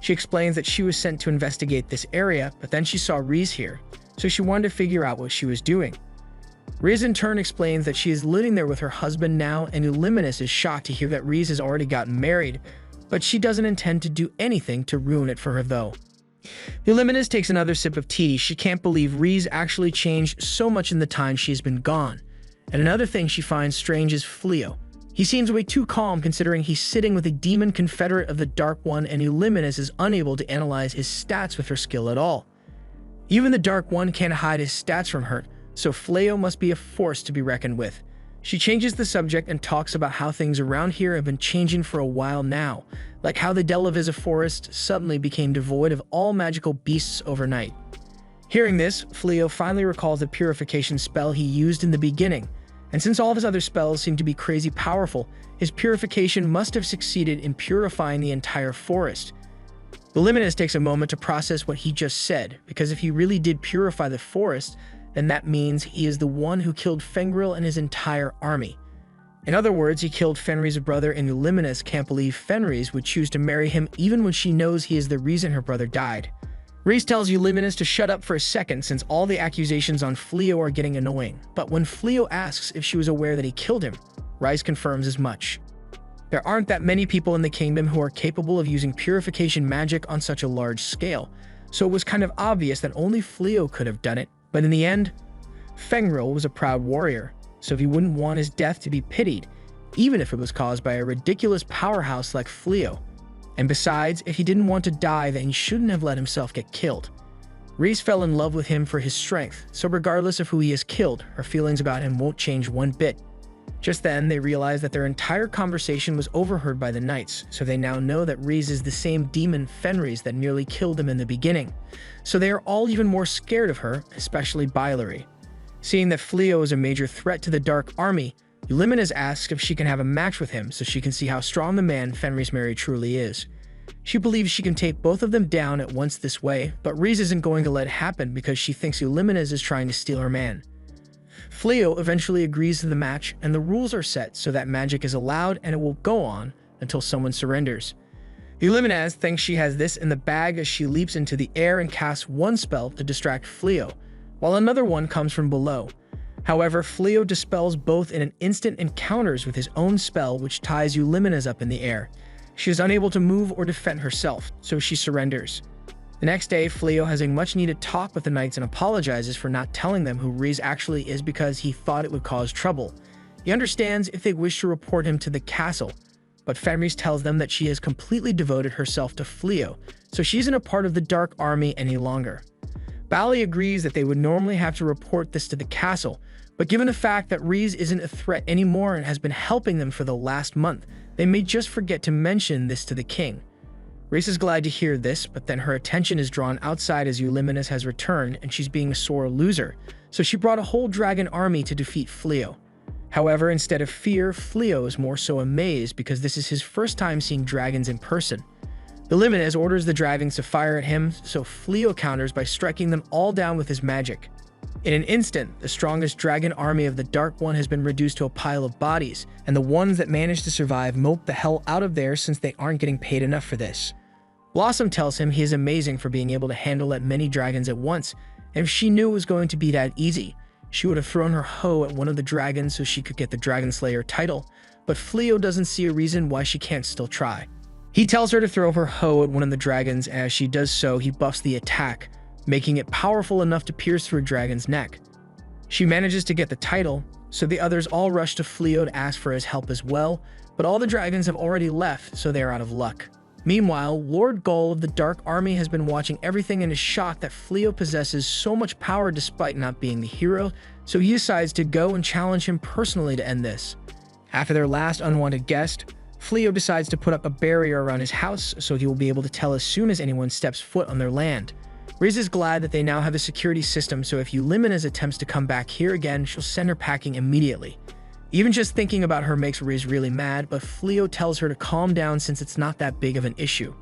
She explains that she was sent to investigate this area, but then she saw Reese here, so she wanted to figure out what she was doing. Reese in turn explains that she is living there with her husband now, and Euliminez is shocked to hear that Reese has already gotten married, but she doesn't intend to do anything to ruin it for her though. Euliminez takes another sip of tea. She can't believe Reese actually changed so much in the time she's been gone. And another thing she finds strange is Fleo. He seems way too calm considering he's sitting with a demon confederate of the Dark One, and Euliminez is unable to analyze his stats with her skill at all. Even the Dark One can't hide his stats from her, so Fleo must be a force to be reckoned with. She changes the subject and talks about how things around here have been changing for a while now, like how the Delavisa forest suddenly became devoid of all magical beasts overnight. Hearing this, Fleo finally recalls the purification spell he used in the beginning, and since all of his other spells seem to be crazy powerful, his purification must have succeeded in purifying the entire forest. Euliminez takes a moment to process what he just said, because if he really did purify the forest, then that means he is the one who killed Fengril and his entire army. In other words, he killed Fenrir's brother, and Euliminez can't believe Fenris would choose to marry him even when she knows he is the reason her brother died. Reese tells Euliminez to shut up for a second since all the accusations on Fleo are getting annoying, but when Fleo asks if she was aware that he killed him, Reese confirms as much. There aren't that many people in the kingdom who are capable of using purification magic on such a large scale, so it was kind of obvious that only Fleo could have done it, but in the end, Fengril was a proud warrior, so he wouldn't want his death to be pitied, even if it was caused by a ridiculous powerhouse like Fleo. And besides, if he didn't want to die, then he shouldn't have let himself get killed. Reese fell in love with him for his strength, so regardless of who he has killed, her feelings about him won't change one bit. Just then, they realize that their entire conversation was overheard by the knights, so they now know that Reese is the same demon Fenris that nearly killed him in the beginning. So they are all even more scared of her, especially Bylary. Seeing that Fleo is a major threat to the Dark Army, Euliminez asks if she can have a match with him so she can see how strong the man Fenris Mary truly is. She believes she can take both of them down at once this way, but Reese isn't going to let it happen because she thinks Euliminez is trying to steal her man. Fleo eventually agrees to the match, and the rules are set so that magic is allowed and it will go on until someone surrenders. Euliminez thinks she has this in the bag as she leaps into the air and casts one spell to distract Fleo, while another one comes from below. However, Fleo dispels both in an instant and counters with his own spell, which ties Euliminez up in the air. She is unable to move or defend herself, so she surrenders. The next day, Fleo has a much-needed talk with the knights and apologizes for not telling them who Reese actually is because he thought it would cause trouble. He understands if they wish to report him to the castle, but Fenris tells them that she has completely devoted herself to Fleo, so she isn't a part of the Dark Army any longer. Bally agrees that they would normally have to report this to the castle, but given the fact that Reese isn't a threat anymore and has been helping them for the last month, they may just forget to mention this to the king. Reese is glad to hear this, but then her attention is drawn outside as Euliminez has returned and she's being a sore loser, so she brought a whole dragon army to defeat Fleo. However, instead of fear, Fleo is more so amazed because this is his first time seeing dragons in person. Euliminez orders the dragons to fire at him, so Fleo counters by striking them all down with his magic. In an instant, the strongest dragon army of the Dark One has been reduced to a pile of bodies, and the ones that manage to survive mope the hell out of there since they aren't getting paid enough for this. Blossom tells him he is amazing for being able to handle that many dragons at once, and if she knew it was going to be that easy, she would have thrown her hoe at one of the dragons so she could get the Dragon Slayer title, but Fleo doesn't see a reason why she can't still try. He tells her to throw her hoe at one of the dragons, and as she does so, he buffs the attack, making it powerful enough to pierce through a dragon's neck. She manages to get the title, so the others all rush to Fleo to ask for his help as well, but all the dragons have already left, so they are out of luck. Meanwhile, Lord Gull of the Dark Army has been watching everything and is shocked that Fleo possesses so much power despite not being the hero, so he decides to go and challenge him personally to end this. After their last unwanted guest, Fleo decides to put up a barrier around his house so he will be able to tell as soon as anyone steps foot on their land. Riz is glad that they now have a security system, so if Eulimina's attempts to come back here again, she'll send her packing immediately. Even just thinking about her makes Riz really mad, but Fleo tells her to calm down since it's not that big of an issue.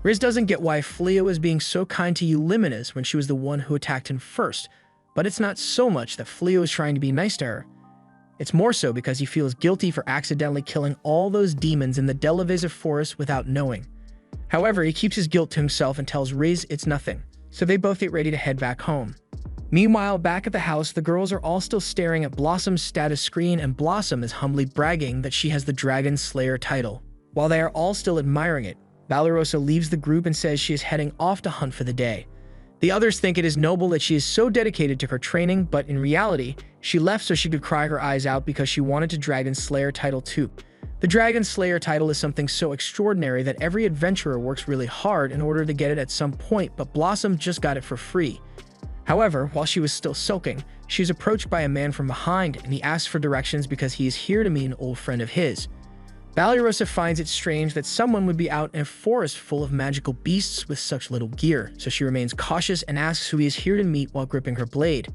Riz doesn't get why Fleo is being so kind to Eulimina's when she was the one who attacked him first, but it's not so much that Fleo is trying to be nice to her. It's more so because he feels guilty for accidentally killing all those demons in the Delaveza forest without knowing. However, he keeps his guilt to himself and tells Riz it's nothing, so they both get ready to head back home. Meanwhile, back at the house, the girls are all still staring at Blossom's status screen, and Blossom is humbly bragging that she has the Dragon Slayer title. While they are all still admiring it, Valorosa leaves the group and says she is heading off to hunt for the day. The others think it is noble that she is so dedicated to her training, but in reality, she left so she could cry her eyes out because she wanted the Dragon Slayer title too. The Dragon Slayer title is something so extraordinary that every adventurer works really hard in order to get it at some point, but Blossom just got it for free. However, while she was still sulking, she is approached by a man from behind, and he asks for directions because he is here to meet an old friend of his. Valorosa finds it strange that someone would be out in a forest full of magical beasts with such little gear, so she remains cautious and asks who he is here to meet while gripping her blade.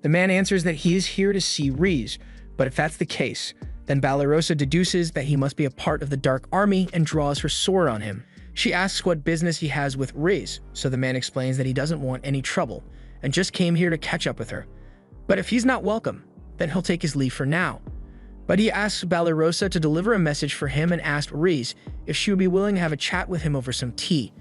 The man answers that he is here to see Riz, but if that's the case, then Valorosa deduces that he must be a part of the Dark Army and draws her sword on him. She asks what business he has with Riz, so the man explains that he doesn't want any trouble, and just came here to catch up with her. But if he's not welcome, then he'll take his leave for now. But he asks Valorosa to deliver a message for him and asks Riz if she would be willing to have a chat with him over some tea.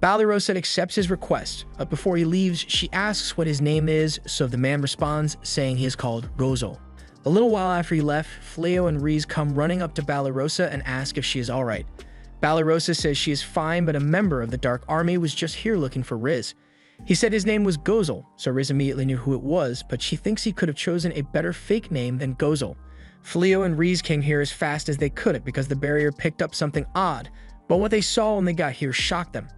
Valorosa accepts his request, but before he leaves, she asks what his name is, so the man responds, saying he is called Gozo. A little while after he left, Fleo and Riz come running up to Valorosa and ask if she is alright. Valorosa says she is fine, but a member of the Dark Army was just here looking for Riz. He said his name was Gozel, so Riz immediately knew who it was, but she thinks he could have chosen a better fake name than Gozel. Fleo and Riz came here as fast as they could because the barrier picked up something odd, but what they saw when they got here shocked them.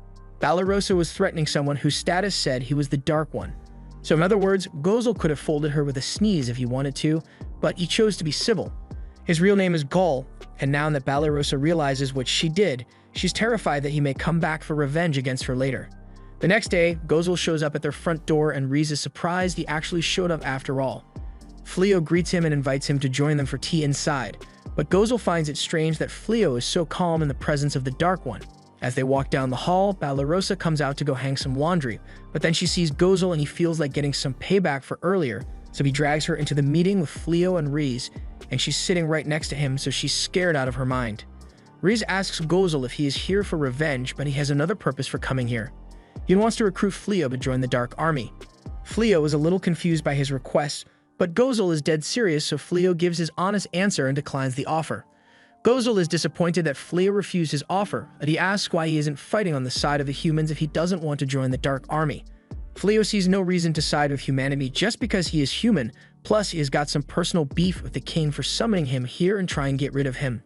Valorosa was threatening someone whose status said he was the Dark One. So in other words, Gozel could have folded her with a sneeze if he wanted to, but he chose to be civil. His real name is Gull, and now that Valorosa realizes what she did, she's terrified that he may come back for revenge against her later. The next day, Gozel shows up at their front door and Riz is surprised he actually showed up after all. Fleo greets him and invites him to join them for tea inside, but Gozel finds it strange that Fleo is so calm in the presence of the Dark One. As they walk down the hall, Valorosa comes out to go hang some laundry, but then she sees Gozel and he feels like getting some payback for earlier, so he drags her into the meeting with Fleo and Riz, and she's sitting right next to him, so she's scared out of her mind. Riz asks Gozel if he is here for revenge, but he has another purpose for coming here. He wants to recruit Fleo to join the Dark Army. Fleo is a little confused by his request, but Gozel is dead serious, so Fleo gives his honest answer and declines the offer. Gozel is disappointed that Fleo refused his offer, and he asks why he isn't fighting on the side of the humans if he doesn't want to join the Dark Army. Fleo sees no reason to side with humanity just because he is human, plus he has got some personal beef with the king for summoning him here and try and get rid of him.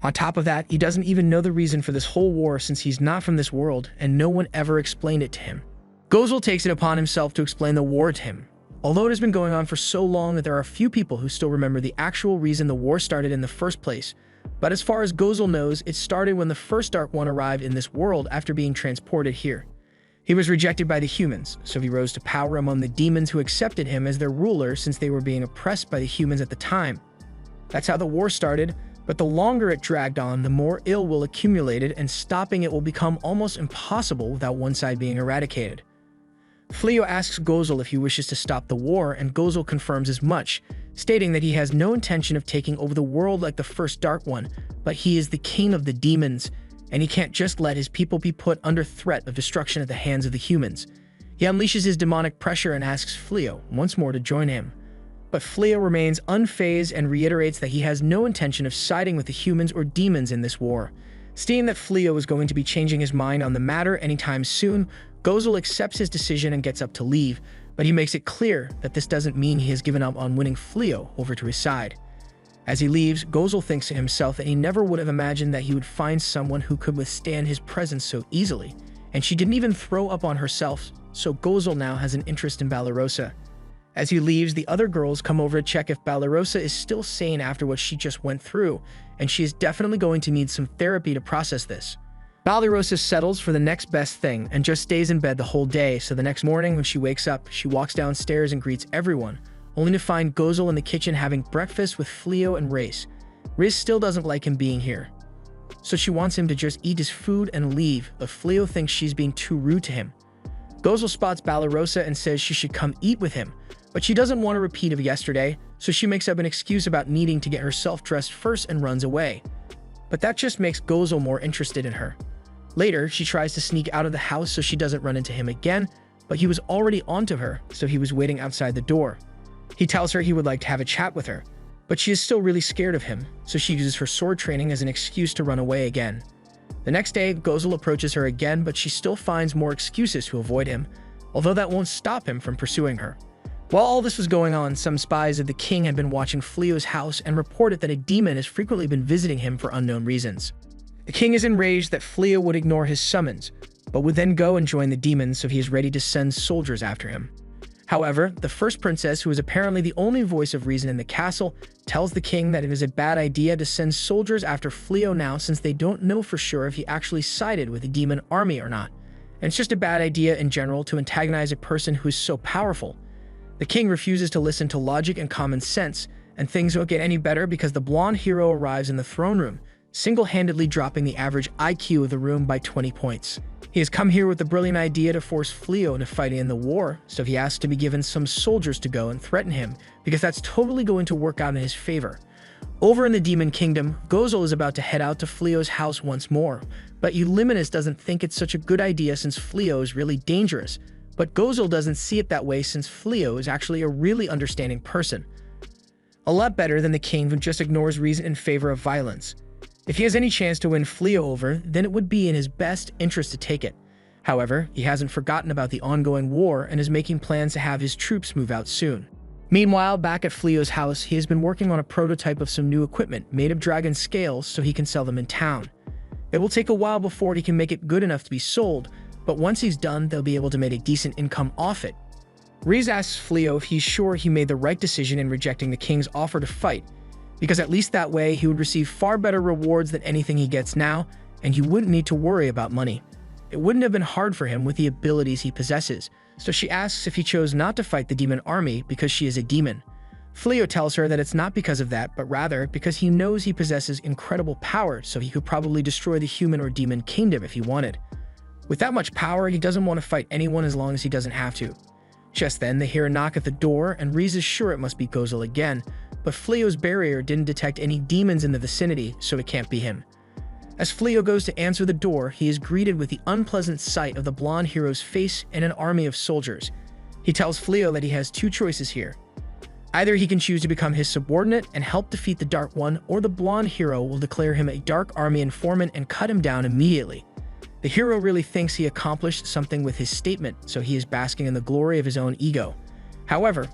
On top of that, he doesn't even know the reason for this whole war since he's not from this world and no one ever explained it to him. Gozel takes it upon himself to explain the war to him. Although it has been going on for so long that there are a few people who still remember the actual reason the war started in the first place, but as far as Gozel knows, it started when the first Dark One arrived in this world after being transported here. He was rejected by the humans, so he rose to power among the demons who accepted him as their ruler since they were being oppressed by the humans at the time. That's how the war started, but the longer it dragged on, the more ill will accumulated and stopping it will become almost impossible without one side being eradicated. Fleo asks Gozel if he wishes to stop the war, and Gozel confirms as much, stating that he has no intention of taking over the world like the first Dark One, but he is the king of the demons, and he can't just let his people be put under threat of destruction at the hands of the humans. He unleashes his demonic pressure and asks Fleo once more to join him. But Fleo remains unfazed and reiterates that he has no intention of siding with the humans or demons in this war. Seeing that Fleo is going to be changing his mind on the matter anytime soon, Gozel accepts his decision and gets up to leave, but he makes it clear that this doesn't mean he has given up on winning Fleo over to his side. As he leaves, Gozel thinks to himself that he never would have imagined that he would find someone who could withstand his presence so easily, and she didn't even throw up on herself, so Gozel now has an interest in Balarosa. As he leaves, the other girls come over to check if Balarosa is still sane after what she just went through, and she is definitely going to need some therapy to process this. Balarosa settles for the next best thing and just stays in bed the whole day, so the next morning when she wakes up, she walks downstairs and greets everyone, only to find Gozel in the kitchen having breakfast with Fleo and Race. Riz still doesn't like him being here, so she wants him to just eat his food and leave, but Fleo thinks she's being too rude to him. Gozel spots Balarosa and says she should come eat with him, but she doesn't want a repeat of yesterday, so she makes up an excuse about needing to get herself dressed first and runs away. But that just makes Gozel more interested in her. Later, she tries to sneak out of the house so she doesn't run into him again, but he was already onto her, so he was waiting outside the door. He tells her he would like to have a chat with her, but she is still really scared of him, so she uses her sword training as an excuse to run away again. The next day, Gozel approaches her again, but she still finds more excuses to avoid him, although that won't stop him from pursuing her. While all this was going on, some spies of the king had been watching Fleo's house and reported that a demon has frequently been visiting him for unknown reasons. The king is enraged that Fleo would ignore his summons, but would then go and join the demons, so he is ready to send soldiers after him. However, the first princess, who is apparently the only voice of reason in the castle, tells the king that it is a bad idea to send soldiers after Fleo now, since they don't know for sure if he actually sided with the demon army or not. And it's just a bad idea in general to antagonize a person who is so powerful. The king refuses to listen to logic and common sense, and things won't get any better because the blonde hero arrives in the throne room, single-handedly dropping the average IQ of the room by 20 points. He has come here with the brilliant idea to force Fleo into fighting in the war, so he asks to be given some soldiers to go and threaten him, because that's totally going to work out in his favor. Over in the Demon Kingdom, Gozel is about to head out to Fleo's house once more, but Euliminus doesn't think it's such a good idea since Fleo is really dangerous. But Gozel doesn't see it that way since Fleo is actually a really understanding person. A lot better than the king who just ignores reason in favor of violence. If he has any chance to win Fleo over, then it would be in his best interest to take it. However, he hasn't forgotten about the ongoing war and is making plans to have his troops move out soon. Meanwhile, back at Fleo's house, he has been working on a prototype of some new equipment made of dragon scales so he can sell them in town. It will take a while before he can make it good enough to be sold, but once he's done, they'll be able to make a decent income off it. Riz asks Fleo if he's sure he made the right decision in rejecting the king's offer to fight, because at least that way he would receive far better rewards than anything he gets now, and he wouldn't need to worry about money. It wouldn't have been hard for him with the abilities he possesses, so she asks if he chose not to fight the demon army because she is a demon. Fleo tells her that it's not because of that, but rather because he knows he possesses incredible power, so he could probably destroy the human or demon kingdom if he wanted. With that much power, he doesn't want to fight anyone as long as he doesn't have to. Just then, they hear a knock at the door, and Riz is sure it must be Gozel again, but Fleo's barrier didn't detect any demons in the vicinity, so it can't be him. As Fleo goes to answer the door, he is greeted with the unpleasant sight of the blonde hero's face and an army of soldiers. He tells Fleo that he has two choices here. Either he can choose to become his subordinate and help defeat the Dark One, or the blonde hero will declare him a Dark Army informant and cut him down immediately. The hero really thinks he accomplished something with his statement, so he is basking in the glory of his own ego. However,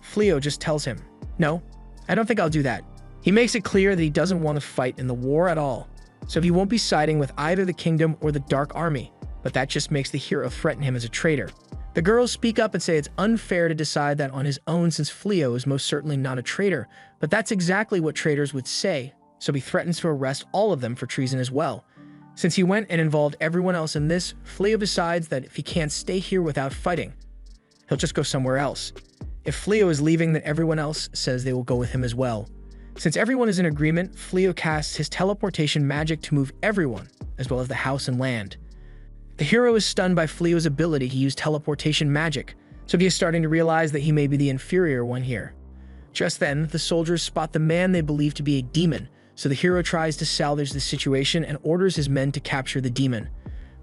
Fleo just tells him, "No, I don't think I'll do that." He makes it clear that he doesn't want to fight in the war at all, so he won't be siding with either the kingdom or the Dark Army, but that just makes the hero threaten him as a traitor. The girls speak up and say it's unfair to decide that on his own since Fleo is most certainly not a traitor, but that's exactly what traitors would say, so he threatens to arrest all of them for treason as well. Since he went and involved everyone else in this, Fleo decides that if he can't stay here without fighting, he'll just go somewhere else. If Fleo is leaving, then everyone else says they will go with him as well. Since everyone is in agreement, Fleo casts his teleportation magic to move everyone, as well as the house and land. The hero is stunned by Fleo's ability to use teleportation magic, so he is starting to realize that he may be the inferior one here. Just then, the soldiers spot the man they believe to be a demon, so the hero tries to salvage the situation and orders his men to capture the demon.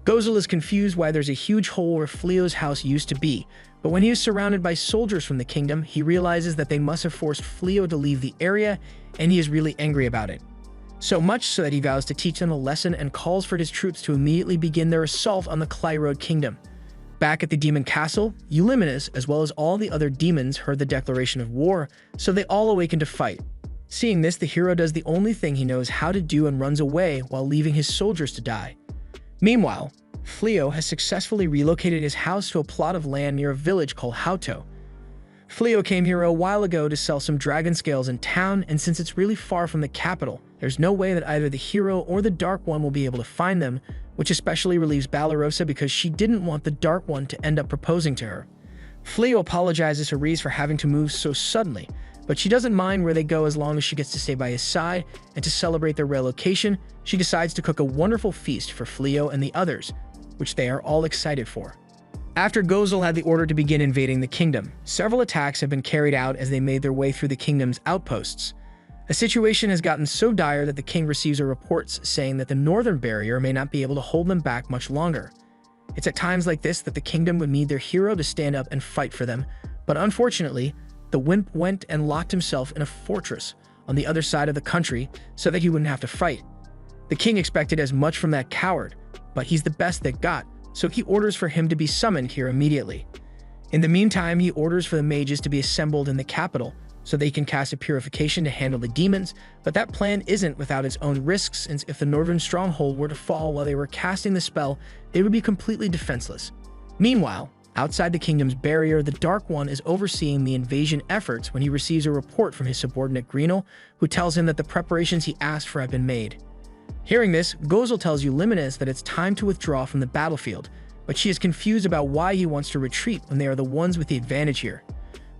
Gozel is confused why there's a huge hole where Fleo's house used to be, but when he is surrounded by soldiers from the kingdom, he realizes that they must have forced Fleo to leave the area, and he is really angry about it. So much so that he vows to teach them a lesson and calls for his troops to immediately begin their assault on the Clyrode kingdom. Back at the demon castle, Euliminus, as well as all the other demons, heard the declaration of war, so they all awaken to fight. Seeing this, the hero does the only thing he knows how to do and runs away while leaving his soldiers to die. Meanwhile, Fleo has successfully relocated his house to a plot of land near a village called Hauto. Fleo came here a while ago to sell some dragon scales in town, and since it's really far from the capital, there's no way that either the hero or the Dark One will be able to find them, which especially relieves Balarosa because she didn't want the Dark One to end up proposing to her. Fleo apologizes to Reese for having to move so suddenly, but she doesn't mind where they go as long as she gets to stay by his side, and to celebrate their relocation, she decides to cook a wonderful feast for Fleo and the others, which they are all excited for. After Gozel had the order to begin invading the kingdom, several attacks have been carried out as they made their way through the kingdom's outposts. The situation has gotten so dire that the king receives reports saying that the northern barrier may not be able to hold them back much longer. It's at times like this that the kingdom would need their hero to stand up and fight for them, but unfortunately, the wimp went and locked himself in a fortress on the other side of the country so that he wouldn't have to fight. The king expected as much from that coward, but he's the best they got, so he orders for him to be summoned here immediately. In the meantime, he orders for the mages to be assembled in the capital so they can cast a purification to handle the demons, but that plan isn't without its own risks, since if the northern stronghold were to fall while they were casting the spell, they would be completely defenseless. Meanwhile, outside the kingdom's barrier, the Dark One is overseeing the invasion efforts when he receives a report from his subordinate Greenel, who tells him that the preparations he asked for have been made. Hearing this, Gozel tells Euliminus that it's time to withdraw from the battlefield, but she is confused about why he wants to retreat when they are the ones with the advantage here.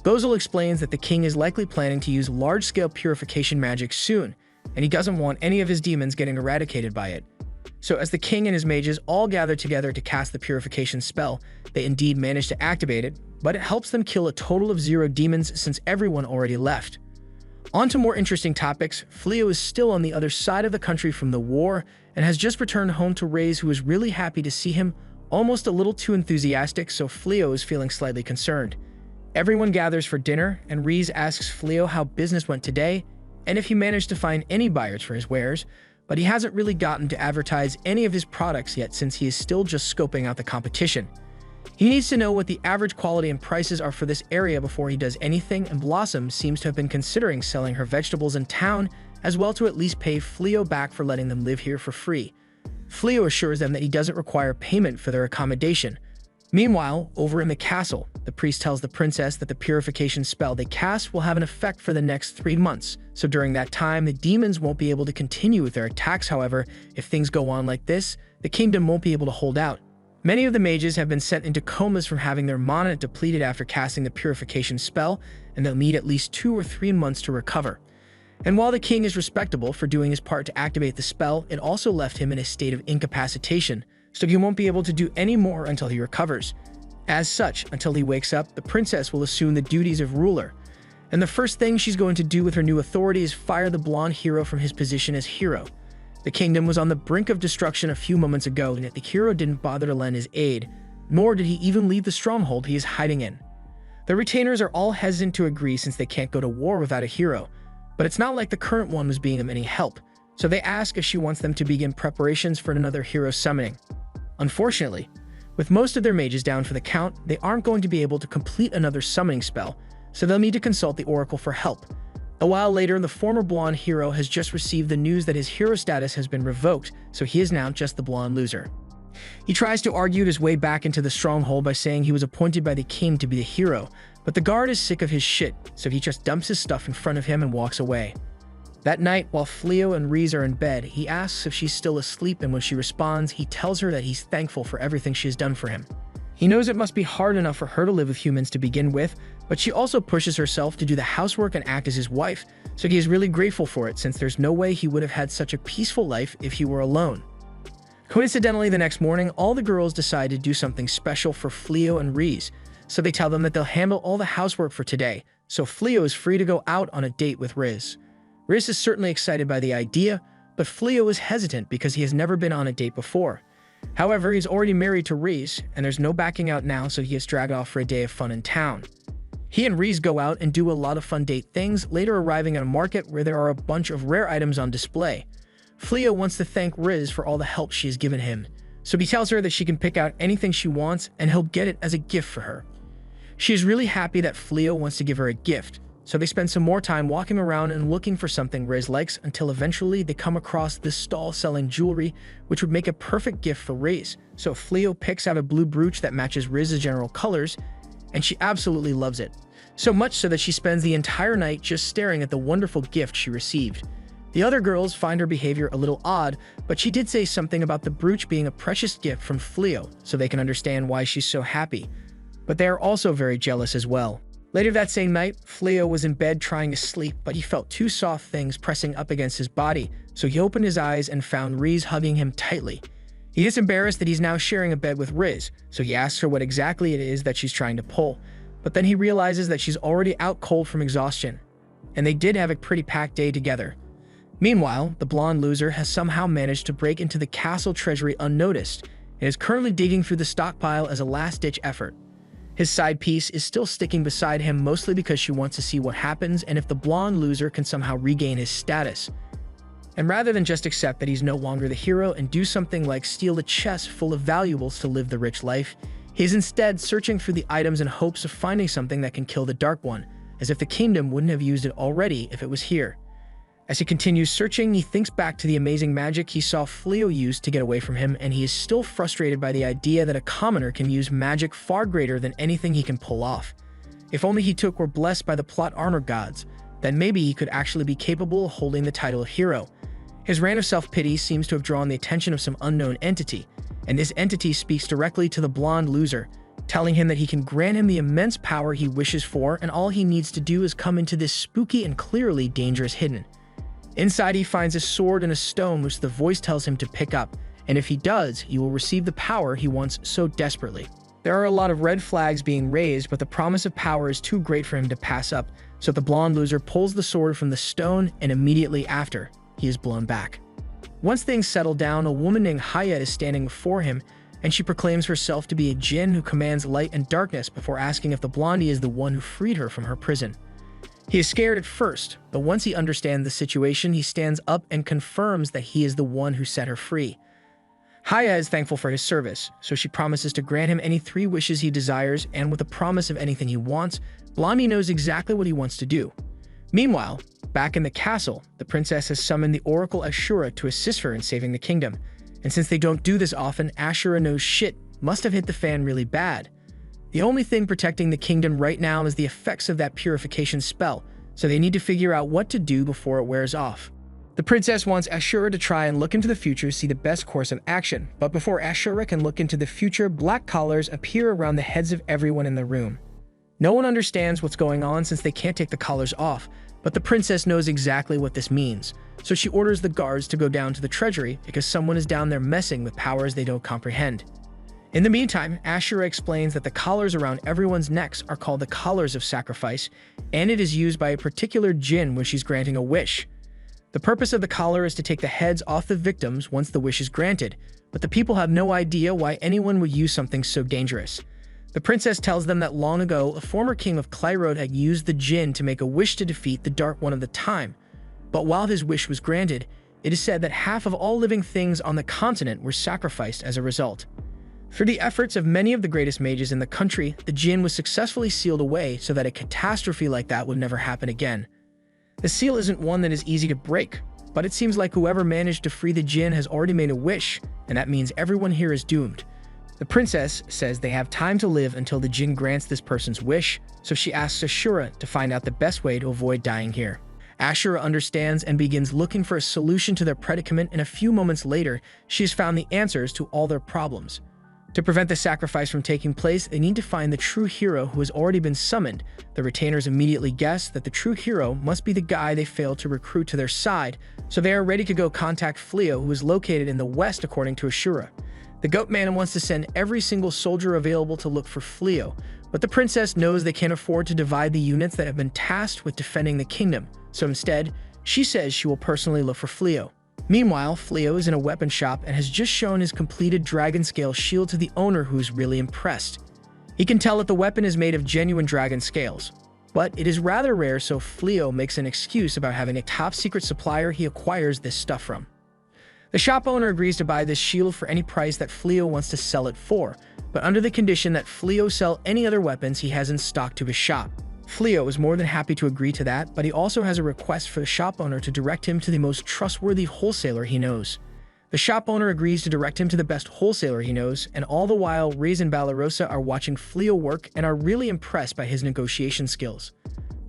Gozel explains that the king is likely planning to use large-scale purification magic soon, and he doesn't want any of his demons getting eradicated by it. So as the king and his mages all gather together to cast the purification spell, they indeed manage to activate it, but it helps them kill a total of 0 demons since everyone already left. On to more interesting topics, Fleo is still on the other side of the country from the war and has just returned home to Reyes, who is really happy to see him, almost a little too enthusiastic, so Fleo is feeling slightly concerned. Everyone gathers for dinner, and Reyes asks Fleo how business went today and if he managed to find any buyers for his wares, but he hasn't really gotten to advertise any of his products yet since he is still just scoping out the competition. He needs to know what the average quality and prices are for this area before he does anything, and Blossom seems to have been considering selling her vegetables in town as well to at least pay Fleo back for letting them live here for free. Fleo assures them that he doesn't require payment for their accommodation. Meanwhile, over in the castle, the priest tells the princess that the purification spell they cast will have an effect for the next 3 months, so during that time, the demons won't be able to continue with their attacks. However, if things go on like this, the kingdom won't be able to hold out. Many of the mages have been sent into comas from having their mana depleted after casting the purification spell, and they'll need at least 2 or 3 months to recover. And while the king is respectable for doing his part to activate the spell, it also left him in a state of incapacitation, so he won't be able to do any more until he recovers. As such, until he wakes up, the princess will assume the duties of ruler, and the first thing she's going to do with her new authority is fire the blonde hero from his position as hero. The kingdom was on the brink of destruction a few moments ago, and yet the hero didn't bother to lend his aid, nor did he even leave the stronghold he is hiding in. The retainers are all hesitant to agree since they can't go to war without a hero, but it's not like the current one was being them any help, so they ask if she wants them to begin preparations for another hero summoning. Unfortunately, with most of their mages down for the count, they aren't going to be able to complete another summoning spell, so they'll need to consult the oracle for help. A while later, the former blonde hero has just received the news that his hero status has been revoked, so he is now just the blonde loser. He tries to argue his way back into the stronghold by saying he was appointed by the king to be the hero, but the guard is sick of his shit, so he just dumps his stuff in front of him and walks away. That night, while Fleo and Reyes are in bed, he asks if she's still asleep, and when she responds, he tells her that he's thankful for everything she has done for him. He knows it must be hard enough for her to live with humans to begin with, but she also pushes herself to do the housework and act as his wife, so he is really grateful for it since there's no way he would have had such a peaceful life if he were alone. Coincidentally, the next morning, all the girls decide to do something special for Fleo and Reese, so they tell them that they'll handle all the housework for today, so Fleo is free to go out on a date with Riz. Riz is certainly excited by the idea, but Fleo is hesitant because he has never been on a date before. However, he's already married to Reese, and there's no backing out now, so he gets dragged off for a day of fun in town. He and Reese go out and do a lot of fun date things, later arriving at a market where there are a bunch of rare items on display. Fleo wants to thank Riz for all the help she has given him, so he tells her that she can pick out anything she wants and he'll get it as a gift for her. She is really happy that Fleo wants to give her a gift, so they spend some more time walking around and looking for something Riz likes until eventually they come across this stall selling jewelry, which would make a perfect gift for Riz. So Fleo picks out a blue brooch that matches Riz's general colors, and she absolutely loves it. So much so that she spends the entire night just staring at the wonderful gift she received. The other girls find her behavior a little odd, but she did say something about the brooch being a precious gift from Fleo, so they can understand why she's so happy. But they are also very jealous as well. Later that same night, Fleo was in bed trying to sleep, but he felt two soft things pressing up against his body, so he opened his eyes and found Riz hugging him tightly. He is embarrassed that he's now sharing a bed with Riz, so he asks her what exactly it is that she's trying to pull, but then he realizes that she's already out cold from exhaustion, and they did have a pretty packed day together. Meanwhile, the blonde loser has somehow managed to break into the castle treasury unnoticed and is currently digging through the stockpile as a last-ditch effort. His side piece is still sticking beside him mostly because she wants to see what happens and if the blonde loser can somehow regain his status. And rather than just accept that he's no longer the hero and do something like steal a chest full of valuables to live the rich life, he's instead searching for the items in hopes of finding something that can kill the Dark One, as if the kingdom wouldn't have used it already if it was here. As he continues searching, he thinks back to the amazing magic he saw Fleo use to get away from him, and he is still frustrated by the idea that a commoner can use magic far greater than anything he can pull off. If only he were blessed by the plot armor gods, then maybe he could actually be capable of holding the title of hero. His rant of self-pity seems to have drawn the attention of some unknown entity, and this entity speaks directly to the blonde loser, telling him that he can grant him the immense power he wishes for, and all he needs to do is come into this spooky and clearly dangerous hidden. Inside, he finds a sword and a stone which the voice tells him to pick up, and if he does, he will receive the power he wants so desperately. There are a lot of red flags being raised, but the promise of power is too great for him to pass up, so the blonde loser pulls the sword from the stone, and immediately after, he is blown back. Once things settle down, a woman named Hayat is standing before him, and she proclaims herself to be a djinn who commands light and darkness before asking if the blondie is the one who freed her from her prison. He is scared at first, but once he understands the situation, he stands up and confirms that he is the one who set her free. Haya is thankful for his service, so she promises to grant him any 3 wishes he desires, and with a promise of anything he wants, Blondie knows exactly what he wants to do. Meanwhile, back in the castle, the princess has summoned the Oracle Ashura to assist her in saving the kingdom, and since they don't do this often, Ashura knows shit must have hit the fan really bad. The only thing protecting the kingdom right now is the effects of that purification spell, so they need to figure out what to do before it wears off. The princess wants Ashura to try and look into the future to see the best course of action, but before Ashura can look into the future, black collars appear around the heads of everyone in the room. No one understands what's going on since they can't take the collars off, but the princess knows exactly what this means, so she orders the guards to go down to the treasury because someone is down there messing with powers they don't comprehend. In the meantime, Ashura explains that the collars around everyone's necks are called the collars of sacrifice, and it is used by a particular djinn when she's granting a wish. The purpose of the collar is to take the heads off the victims once the wish is granted, but the people have no idea why anyone would use something so dangerous. The princess tells them that long ago, a former king of Clyrode had used the djinn to make a wish to defeat the Dark One of the time, but while his wish was granted, it is said that half of all living things on the continent were sacrificed as a result. Through the efforts of many of the greatest mages in the country, the djinn was successfully sealed away so that a catastrophe like that would never happen again. The seal isn't one that is easy to break, but it seems like whoever managed to free the djinn has already made a wish, and that means everyone here is doomed. The princess says they have time to live until the djinn grants this person's wish, so she asks Ashura to find out the best way to avoid dying here. Ashura understands and begins looking for a solution to their predicament, and a few moments later, she has found the answers to all their problems. To prevent the sacrifice from taking place, they need to find the true hero who has already been summoned. The retainers immediately guess that the true hero must be the guy they failed to recruit to their side, so they are ready to go contact Fleo, who is located in the west according to Ashura. The Goat Man wants to send every single soldier available to look for Fleo, but the princess knows they can't afford to divide the units that have been tasked with defending the kingdom, so instead, she says she will personally look for Fleo. Meanwhile, Fleo is in a weapon shop and has just shown his completed dragon scale shield to the owner, who's really impressed. He can tell that the weapon is made of genuine dragon scales, but it is rather rare, so Fleo makes an excuse about having a top secret supplier he acquires this stuff from. The shop owner agrees to buy this shield for any price that Fleo wants to sell it for, but under the condition that Fleo sell any other weapons he has in stock to his shop. Fleo is more than happy to agree to that, but he also has a request for the shop owner to direct him to the most trustworthy wholesaler he knows. The shop owner agrees to direct him to the best wholesaler he knows, and all the while, Riz and Balarosa are watching Fleo work and are really impressed by his negotiation skills.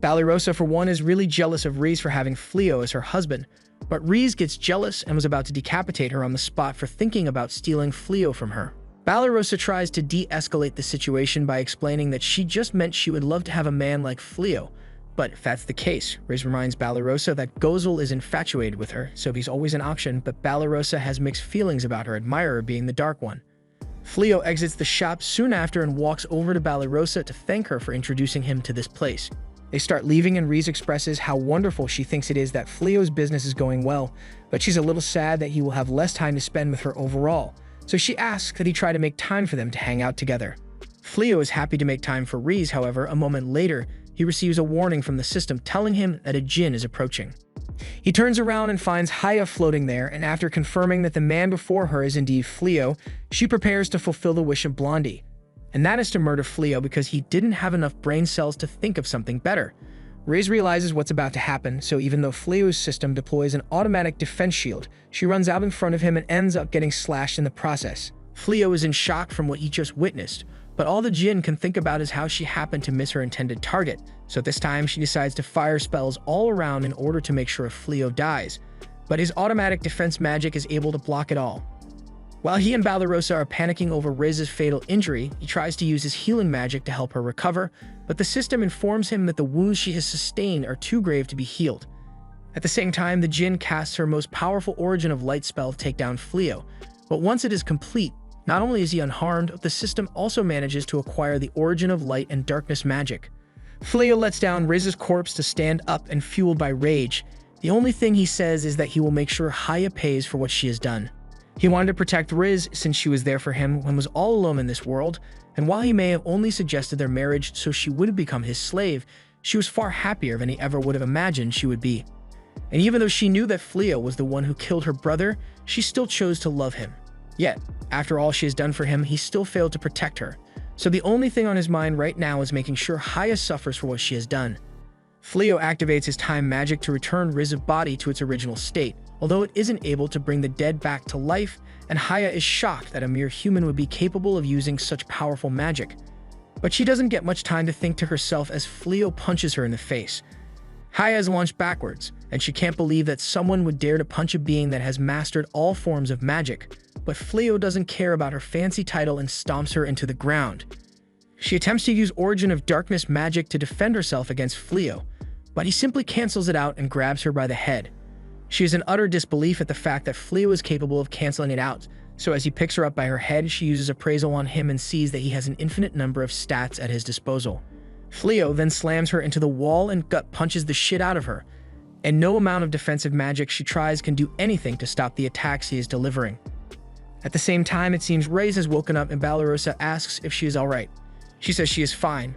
Balarosa, for one, is really jealous of Riz for having Fleo as her husband, but Riz gets jealous and was about to decapitate her on the spot for thinking about stealing Fleo from her. Balarosa tries to de-escalate the situation by explaining that she just meant she would love to have a man like Fleo. But if that's the case, Riz reminds Balarosa that Gozel is infatuated with her, so he's always an option, but Balarosa has mixed feelings about her admirer being the Dark One. Fleo exits the shop soon after and walks over to Balarosa to thank her for introducing him to this place. They start leaving and Riz expresses how wonderful she thinks it is that Fleo's business is going well, but she's a little sad that he will have less time to spend with her overall. So she asks that he try to make time for them to hang out together. Fleo is happy to make time for Riz, however, a moment later, he receives a warning from the system telling him that a djinn is approaching. He turns around and finds Haya floating there, and after confirming that the man before her is indeed Fleo, she prepares to fulfill the wish of Blondie. And that is to murder Fleo because he didn't have enough brain cells to think of something better. Riz realizes what's about to happen, so even though Fleo's system deploys an automatic defense shield, she runs out in front of him and ends up getting slashed in the process. Fleo is in shock from what he just witnessed, but all the djinn can think about is how she happened to miss her intended target, so this time she decides to fire spells all around in order to make sure Fleo dies, but his automatic defense magic is able to block it all. While he and Balarosa are panicking over Riz's fatal injury, he tries to use his healing magic to help her recover, but the system informs him that the wounds she has sustained are too grave to be healed. At the same time, the djinn casts her most powerful Origin of Light spell to take down Fleo, but once it is complete, not only is he unharmed, but the system also manages to acquire the Origin of Light and Darkness magic. Fleo lets down Riz's corpse to stand up and fueled by rage. The only thing he says is that he will make sure Haya pays for what she has done. He wanted to protect Riz since she was there for him when he was all alone in this world, and while he may have only suggested their marriage so she wouldn't become his slave, she was far happier than he ever would have imagined she would be. And even though she knew that Fleo was the one who killed her brother, she still chose to love him. Yet, after all she has done for him, he still failed to protect her. So the only thing on his mind right now is making sure Haya suffers for what she has done. Fleo activates his time magic to return Riz's body to its original state, although it isn't able to bring the dead back to life, and Haya is shocked that a mere human would be capable of using such powerful magic. But she doesn't get much time to think to herself as Fleo punches her in the face. Haya is launched backwards, and she can't believe that someone would dare to punch a being that has mastered all forms of magic, but Fleo doesn't care about her fancy title and stomps her into the ground. She attempts to use Origin of Darkness magic to defend herself against Fleo, but he simply cancels it out and grabs her by the head. She is in utter disbelief at the fact that Fleo is capable of canceling it out, so as he picks her up by her head, she uses appraisal on him and sees that he has an infinite number of stats at his disposal. Fleo then slams her into the wall and gut punches the shit out of her, and no amount of defensive magic she tries can do anything to stop the attacks he is delivering. At the same time, it seems Riz has woken up and Balarosa asks if she is alright. She says she is fine,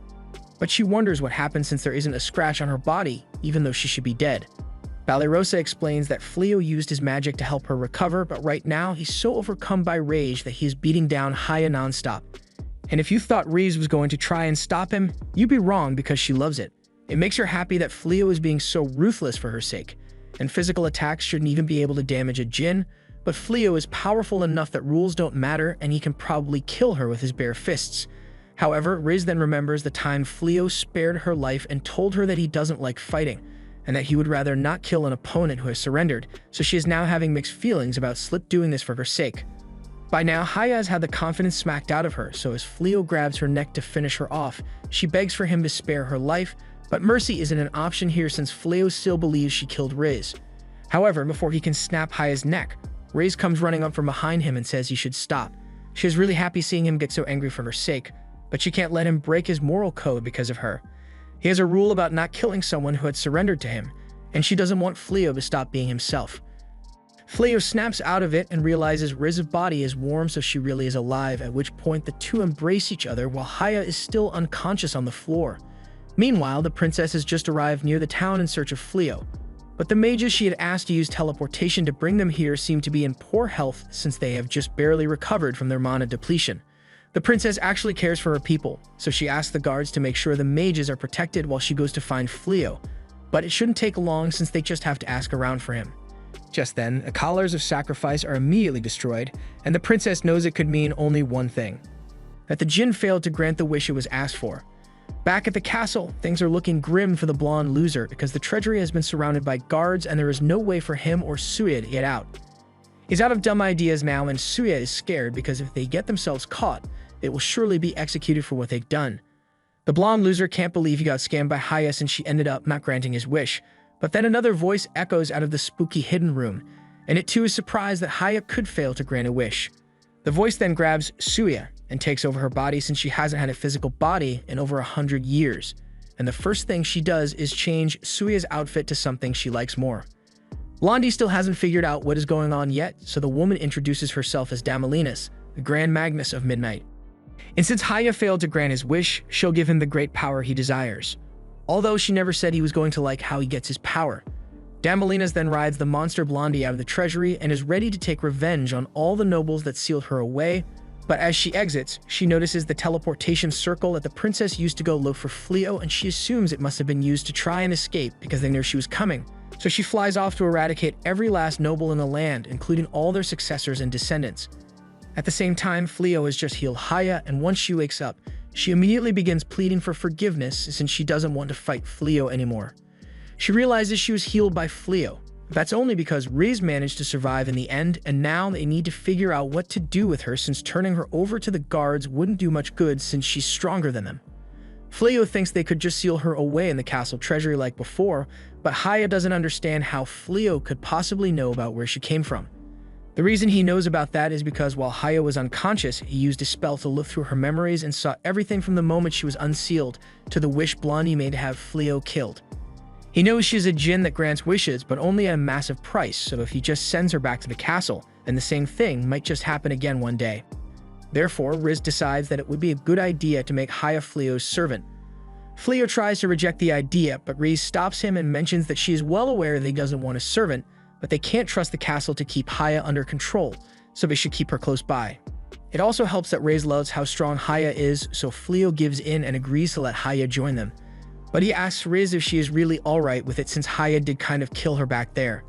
but she wonders what happened since there isn't a scratch on her body, even though she should be dead. Balarosa explains that Fleo used his magic to help her recover, but right now he's so overcome by rage that he is beating down Haya nonstop. And if you thought Riz was going to try and stop him, you'd be wrong because she loves it. It makes her happy that Fleo is being so ruthless for her sake, and physical attacks shouldn't even be able to damage a djinn, but Fleo is powerful enough that rules don't matter and he can probably kill her with his bare fists. However, Riz then remembers the time Fleo spared her life and told her that he doesn't like fighting, and that he would rather not kill an opponent who has surrendered, so she is now having mixed feelings about Slip doing this for her sake. By now, Haya has had the confidence smacked out of her, so as Fleo grabs her neck to finish her off, she begs for him to spare her life, but mercy isn't an option here since Fleo still believes she killed Riz. However, before he can snap Haya's neck, Riz comes running up from behind him and says he should stop. She is really happy seeing him get so angry for her sake, but she can't let him break his moral code because of her. He has a rule about not killing someone who had surrendered to him, and she doesn't want Fleo to stop being himself. Fleo snaps out of it and realizes Riz's body is warm, so she really is alive, at which point the two embrace each other while Haya is still unconscious on the floor. Meanwhile, the princess has just arrived near the town in search of Fleo, but the mages she had asked to use teleportation to bring them here seem to be in poor health since they have just barely recovered from their mana depletion. The princess actually cares for her people, so she asks the guards to make sure the mages are protected while she goes to find Fleo, but it shouldn't take long since they just have to ask around for him. Just then, the collars of sacrifice are immediately destroyed, and the princess knows it could mean only one thing: that the djinn failed to grant the wish it was asked for. Back at the castle, things are looking grim for the blonde loser because the treasury has been surrounded by guards and there is no way for him or Suya to get out. He's out of dumb ideas now, and Suya is scared because if they get themselves caught, it will surely be executed for what they've done. The blonde loser can't believe he got scammed by Haya since she ended up not granting his wish, but then another voice echoes out of the spooky hidden room, and it too is surprised that Haya could fail to grant a wish. The voice then grabs Suya and takes over her body since she hasn't had a physical body in over 100 years, and the first thing she does is change Suya's outfit to something she likes more. Blondie still hasn't figured out what is going on yet, so the woman introduces herself as Damalinas, the Grand Magnus of Midnight. And since Haya failed to grant his wish, she'll give him the great power he desires. Although she never said he was going to like how he gets his power. Damalinas then rides the monster Blondie out of the treasury and is ready to take revenge on all the nobles that sealed her away, but as she exits, she notices the teleportation circle that the princess used to go look for Fleo, and she assumes it must have been used to try and escape because they knew she was coming. So she flies off to eradicate every last noble in the land, including all their successors and descendants. At the same time, Fleo has just healed Haya, and once she wakes up, she immediately begins pleading for forgiveness since she doesn't want to fight Fleo anymore. She realizes she was healed by Fleo. That's only because Riz managed to survive in the end, and now they need to figure out what to do with her since turning her over to the guards wouldn't do much good since she's stronger than them. Fleo thinks they could just seal her away in the castle treasury like before, but Haya doesn't understand how Fleo could possibly know about where she came from. The reason he knows about that is because while Haya was unconscious, he used a spell to look through her memories and saw everything from the moment she was unsealed to the wish Blondie made to have Fleo killed. He knows she's a djinn that grants wishes, but only at a massive price, so if he just sends her back to the castle, then the same thing might just happen again one day. Therefore, Riz decides that it would be a good idea to make Haya Fleo's servant. Fleo tries to reject the idea, but Riz stops him and mentions that she is well aware that he doesn't want a servant, but they can't trust the castle to keep Haya under control, so they should keep her close by. It also helps that Riz loves how strong Haya is, so Fleo gives in and agrees to let Haya join them. But he asks Riz if she is really alright with it since Haya did kind of kill her back there.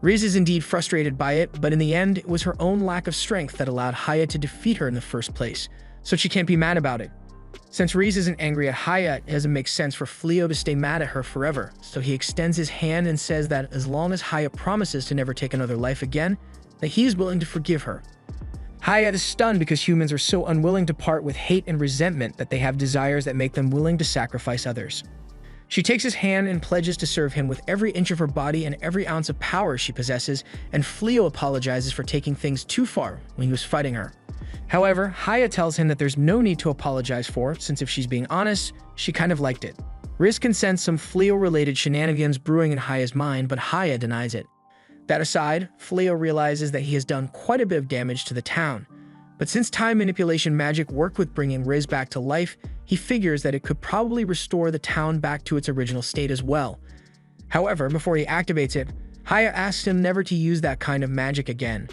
Riz is indeed frustrated by it, but in the end, it was her own lack of strength that allowed Haya to defeat her in the first place, so she can't be mad about it. Since Riz isn't angry at Haya, it doesn't make sense for Fleo to stay mad at her forever, so he extends his hand and says that as long as Haya promises to never take another life again, that he is willing to forgive her. Haya is stunned because humans are so unwilling to part with hate and resentment that they have desires that make them willing to sacrifice others. She takes his hand and pledges to serve him with every inch of her body and every ounce of power she possesses, and Fleo apologizes for taking things too far when he was fighting her. However, Haya tells him that there's no need to apologize for, since if she's being honest, she kind of liked it. Riz can sense some Fleo-related shenanigans brewing in Haya's mind, but Haya denies it. That aside, Fleo realizes that he has done quite a bit of damage to the town. But since time manipulation magic worked with bringing Riz back to life, he figures that it could probably restore the town back to its original state as well. However, before he activates it, Haya asks him never to use that kind of magic again.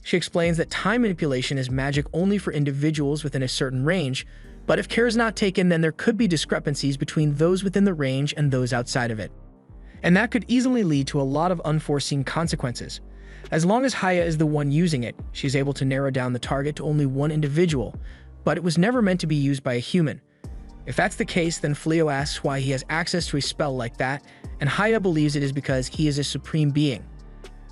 She explains that time manipulation is magic only for individuals within a certain range, but if care is not taken, then there could be discrepancies between those within the range and those outside of it. And that could easily lead to a lot of unforeseen consequences. As long as Haya is the one using it, she's able to narrow down the target to only one individual, but it was never meant to be used by a human. If that's the case, then Fleo asks why he has access to a spell like that, and Haya believes it is because he is a supreme being.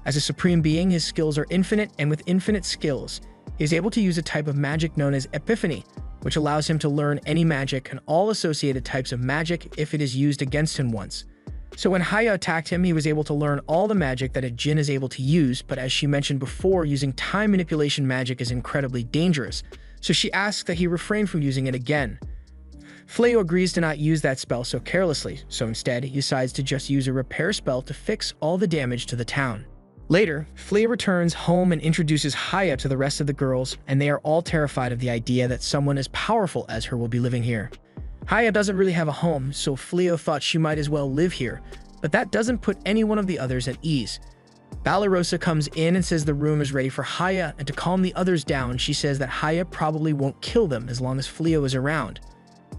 As a supreme being, his skills are infinite, and with infinite skills, he is able to use a type of magic known as Epiphany, which allows him to learn any magic and all associated types of magic if it is used against him once. So when Haya attacked him, he was able to learn all the magic that a djinn is able to use, but as she mentioned before, using time manipulation magic is incredibly dangerous, so she asks that he refrain from using it again. Fleo agrees to not use that spell so carelessly, so instead he decides to just use a repair spell to fix all the damage to the town. Later, Flea returns home and introduces Haya to the rest of the girls, and they are all terrified of the idea that someone as powerful as her will be living here. Haya doesn't really have a home, so Fleo thought she might as well live here, but that doesn't put any one of the others at ease. Balarosa comes in and says the room is ready for Haya, and to calm the others down, she says that Haya probably won't kill them as long as Fleo is around.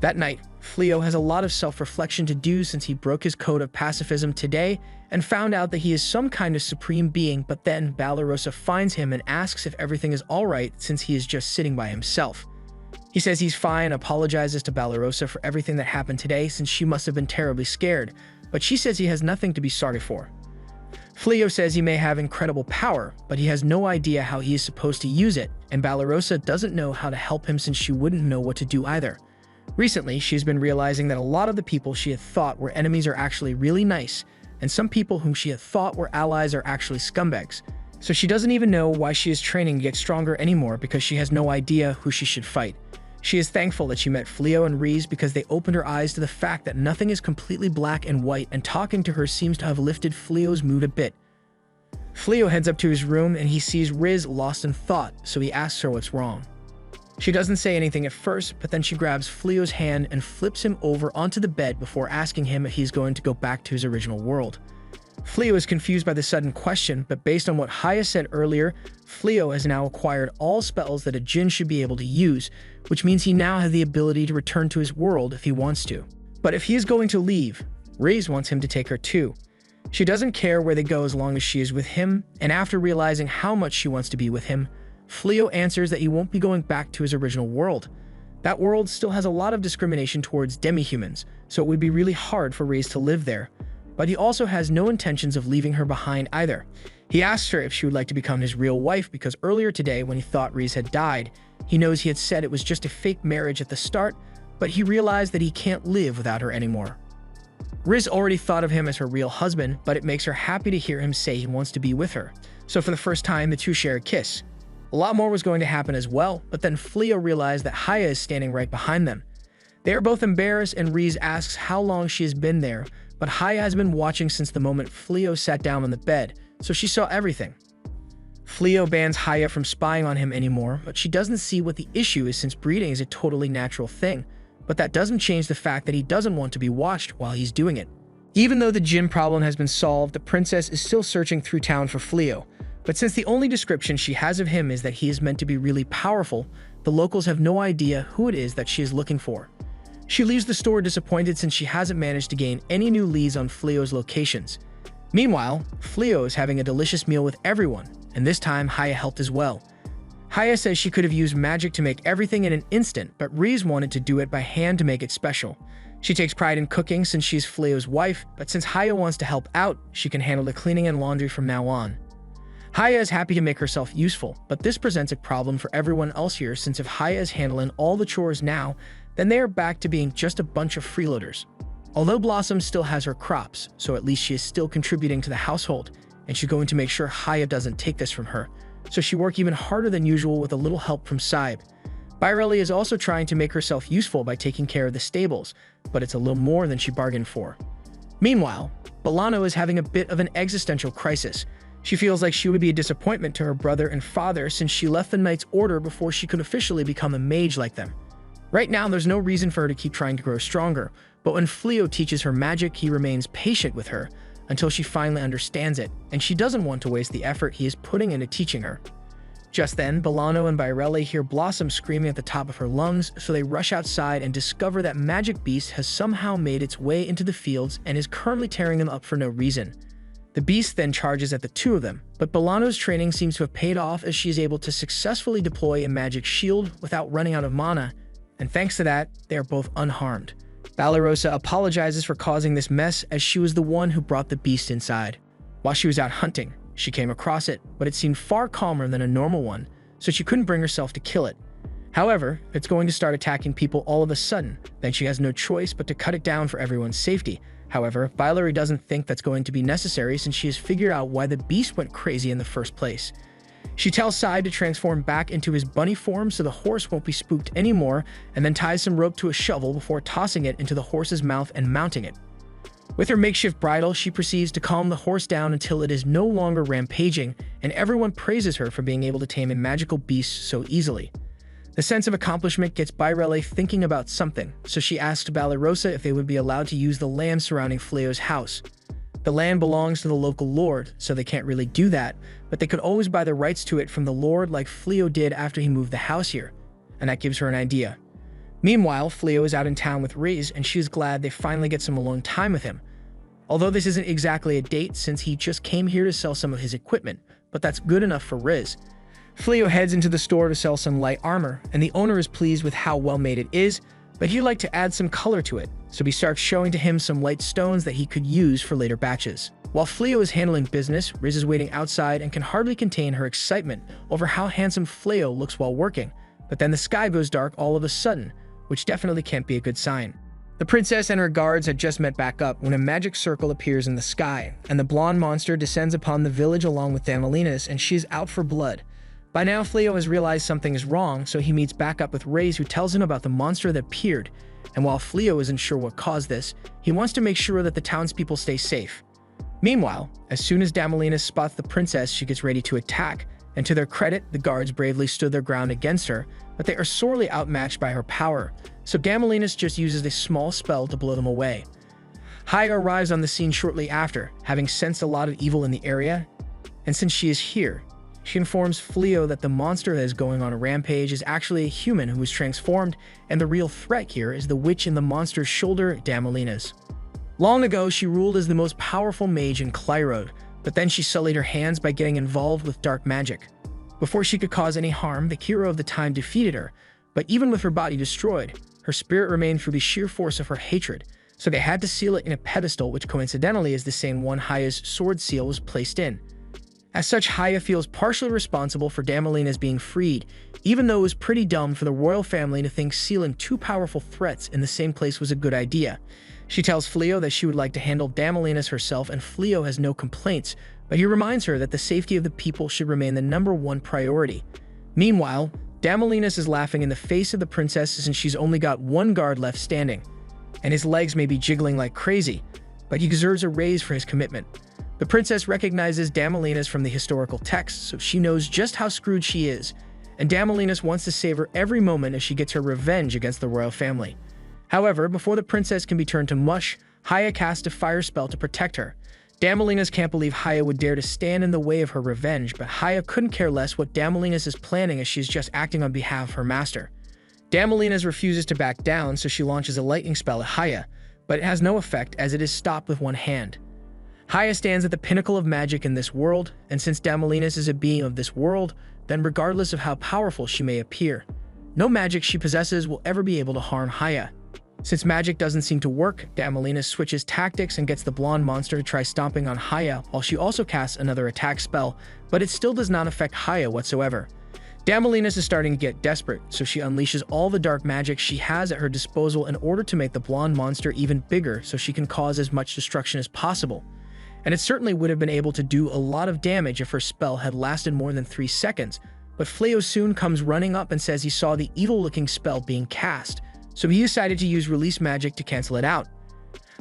That night, Fleo has a lot of self-reflection to do since he broke his code of pacifism today and found out that he is some kind of supreme being, but then Balarosa finds him and asks if everything is alright since he is just sitting by himself. He says he's fine, apologizes to Balarosa for everything that happened today since she must have been terribly scared, but she says he has nothing to be sorry for. Fleo says he may have incredible power, but he has no idea how he is supposed to use it, and Balarosa doesn't know how to help him since she wouldn't know what to do either. Recently, she's been realizing that a lot of the people she had thought were enemies are actually really nice, and some people whom she had thought were allies are actually scumbags. So she doesn't even know why she is training to get stronger anymore because she has no idea who she should fight. She is thankful that she met Fleo and Riz because they opened her eyes to the fact that nothing is completely black and white, and talking to her seems to have lifted Fleo's mood a bit. Fleo heads up to his room and he sees Riz lost in thought, so he asks her what's wrong. She doesn't say anything at first, but then she grabs Fleo's hand and flips him over onto the bed before asking him if he's going to go back to his original world. Fleo is confused by the sudden question, but based on what Haya said earlier, Fleo has now acquired all spells that a djinn should be able to use, which means he now has the ability to return to his world if he wants to. But if he is going to leave, Riz wants him to take her too. She doesn't care where they go as long as she is with him, and after realizing how much she wants to be with him, Fleo answers that he won't be going back to his original world. That world still has a lot of discrimination towards demi-humans, so it would be really hard for Riz to live there. But he also has no intentions of leaving her behind either. He asks her if she would like to become his real wife because earlier today when he thought Riz had died, he knows he had said it was just a fake marriage at the start, but he realized that he can't live without her anymore. Riz already thought of him as her real husband, but it makes her happy to hear him say he wants to be with her. So for the first time, the two share a kiss. A lot more was going to happen as well, but then Fleo realized that Haya is standing right behind them. They are both embarrassed and Riz asks how long she has been there, but Haya has been watching since the moment Fleo sat down on the bed, so she saw everything. Fleo bans Haya from spying on him anymore, but she doesn't see what the issue is since breeding is a totally natural thing, but that doesn't change the fact that he doesn't want to be watched while he's doing it. Even though the djinn problem has been solved, the princess is still searching through town for Fleo. But since the only description she has of him is that he is meant to be really powerful, the locals have no idea who it is that she is looking for. She leaves the store disappointed since she hasn't managed to gain any new leads on Fleo's locations. Meanwhile, Fleo is having a delicious meal with everyone, and this time Haya helped as well. Haya says she could have used magic to make everything in an instant, but Riz wanted to do it by hand to make it special. She takes pride in cooking since she's Fleo's wife, but since Haya wants to help out, she can handle the cleaning and laundry from now on. Haya is happy to make herself useful, but this presents a problem for everyone else here since if Haya is handling all the chores now, then they are back to being just a bunch of freeloaders. Although Blossom still has her crops, so at least she is still contributing to the household, and she's going to make sure Haya doesn't take this from her, so she works even harder than usual with a little help from Saib. Byrelli is also trying to make herself useful by taking care of the stables, but it's a little more than she bargained for. Meanwhile, Bolano is having a bit of an existential crisis. She feels like she would be a disappointment to her brother and father since she left the Knight's Order before she could officially become a mage like them. Right now, there's no reason for her to keep trying to grow stronger, but when Fleo teaches her magic, he remains patient with her until she finally understands it, and she doesn't want to waste the effort he is putting into teaching her. Just then, Bolano and Byrelli hear Blossom screaming at the top of her lungs, so they rush outside and discover that Magic Beast has somehow made its way into the fields and is currently tearing them up for no reason. The beast then charges at the two of them, but Bolano's training seems to have paid off as she is able to successfully deploy a magic shield without running out of mana, and thanks to that, they are both unharmed. Balarosa apologizes for causing this mess as she was the one who brought the beast inside. While she was out hunting, she came across it, but it seemed far calmer than a normal one, so she couldn't bring herself to kill it. However, if it's going to start attacking people all of a sudden, then she has no choice but to cut it down for everyone's safety. However, Valerie doesn't think that's going to be necessary since she has figured out why the beast went crazy in the first place. She tells Sai to transform back into his bunny form so the horse won't be spooked anymore, and then ties some rope to a shovel before tossing it into the horse's mouth and mounting it. With her makeshift bridle, she proceeds to calm the horse down until it is no longer rampaging, and everyone praises her for being able to tame a magical beast so easily. The sense of accomplishment gets Bairele thinking about something, so she asks Balarosa if they would be allowed to use the land surrounding Fleo's house. The land belongs to the local lord, so they can't really do that, but they could always buy the rights to it from the lord like Fleo did after he moved the house here, and that gives her an idea. Meanwhile, Fleo is out in town with Riz, and she is glad they finally get some alone time with him. Although this isn't exactly a date since he just came here to sell some of his equipment, but that's good enough for Riz. Fleo heads into the store to sell some light armor, and the owner is pleased with how well made it is, but he'd like to add some color to it, so he starts showing to him some light stones that he could use for later batches. While Fleo is handling business, Riz is waiting outside and can hardly contain her excitement over how handsome Fleo looks while working, but then the sky goes dark all of a sudden, which definitely can't be a good sign. The princess and her guards had just met back up when a magic circle appears in the sky, and the blonde monster descends upon the village along with Damalinas, and she is out for blood. By now, Fleo has realized something is wrong, so he meets back up with Riz, who tells him about the monster that appeared, and while Fleo isn't sure what caused this, he wants to make sure that the townspeople stay safe. Meanwhile, as soon as Damalinas spots the princess, she gets ready to attack, and to their credit, the guards bravely stood their ground against her, but they are sorely outmatched by her power, so Damalinas just uses a small spell to blow them away. Haya arrives on the scene shortly after, having sensed a lot of evil in the area, and since she is here, she informs Fleo that the monster that is going on a rampage is actually a human who was transformed, and the real threat here is the witch in the monster's shoulder, Damalinas. Long ago, she ruled as the most powerful mage in Clyrode, but then she sullied her hands by getting involved with dark magic. Before she could cause any harm, the hero of the time defeated her, but even with her body destroyed, her spirit remained through the sheer force of her hatred, so they had to seal it in a pedestal which coincidentally is the same one Haya's sword seal was placed in. As such, Haya feels partially responsible for Damalinas being freed, even though it was pretty dumb for the royal family to think sealing two powerful threats in the same place was a good idea. She tells Fleo that she would like to handle Damalinas herself, and Fleo has no complaints, but he reminds her that the safety of the people should remain the #1 priority. Meanwhile, Damalinas is laughing in the face of the princess since she's only got one guard left standing, and his legs may be jiggling like crazy, but he deserves a raise for his commitment. The princess recognizes Damalinas from the historical texts, so she knows just how screwed she is, and Damalinas wants to save her every moment as she gets her revenge against the royal family. However, before the princess can be turned to mush, Haya casts a fire spell to protect her. Damalinas can't believe Haya would dare to stand in the way of her revenge, but Haya couldn't care less what Damalinas is planning as she's just acting on behalf of her master. Damalinas refuses to back down, so she launches a lightning spell at Haya, but it has no effect as it is stopped with one hand. Haya stands at the pinnacle of magic in this world, and since Damalinas is a being of this world, then regardless of how powerful she may appear, no magic she possesses will ever be able to harm Haya. Since magic doesn't seem to work, Damalinas switches tactics and gets the blonde monster to try stomping on Haya, while she also casts another attack spell, but it still does not affect Haya whatsoever. Damalinas is starting to get desperate, so she unleashes all the dark magic she has at her disposal in order to make the blonde monster even bigger so she can cause as much destruction as possible. And it certainly would have been able to do a lot of damage if her spell had lasted more than 3 seconds, but Fleo soon comes running up and says he saw the evil-looking spell being cast, so he decided to use release magic to cancel it out.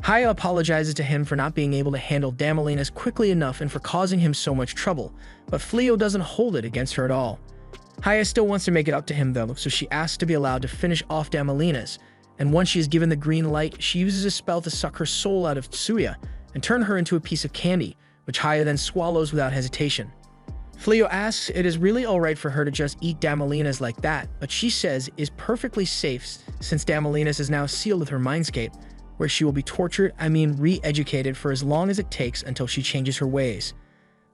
Haya apologizes to him for not being able to handle Damalinas quickly enough and for causing him so much trouble, but Fleo doesn't hold it against her at all. Haya still wants to make it up to him though, so she asks to be allowed to finish off Damalinas, and once she is given the green light, she uses a spell to suck her soul out of Tsuya and turn her into a piece of candy, which Haya then swallows without hesitation. Fleo asks it is really alright for her to just eat Damalinas like that, but she says is perfectly safe since Damalinas is now sealed with her mindscape, where she will be tortured, re-educated for as long as it takes until she changes her ways.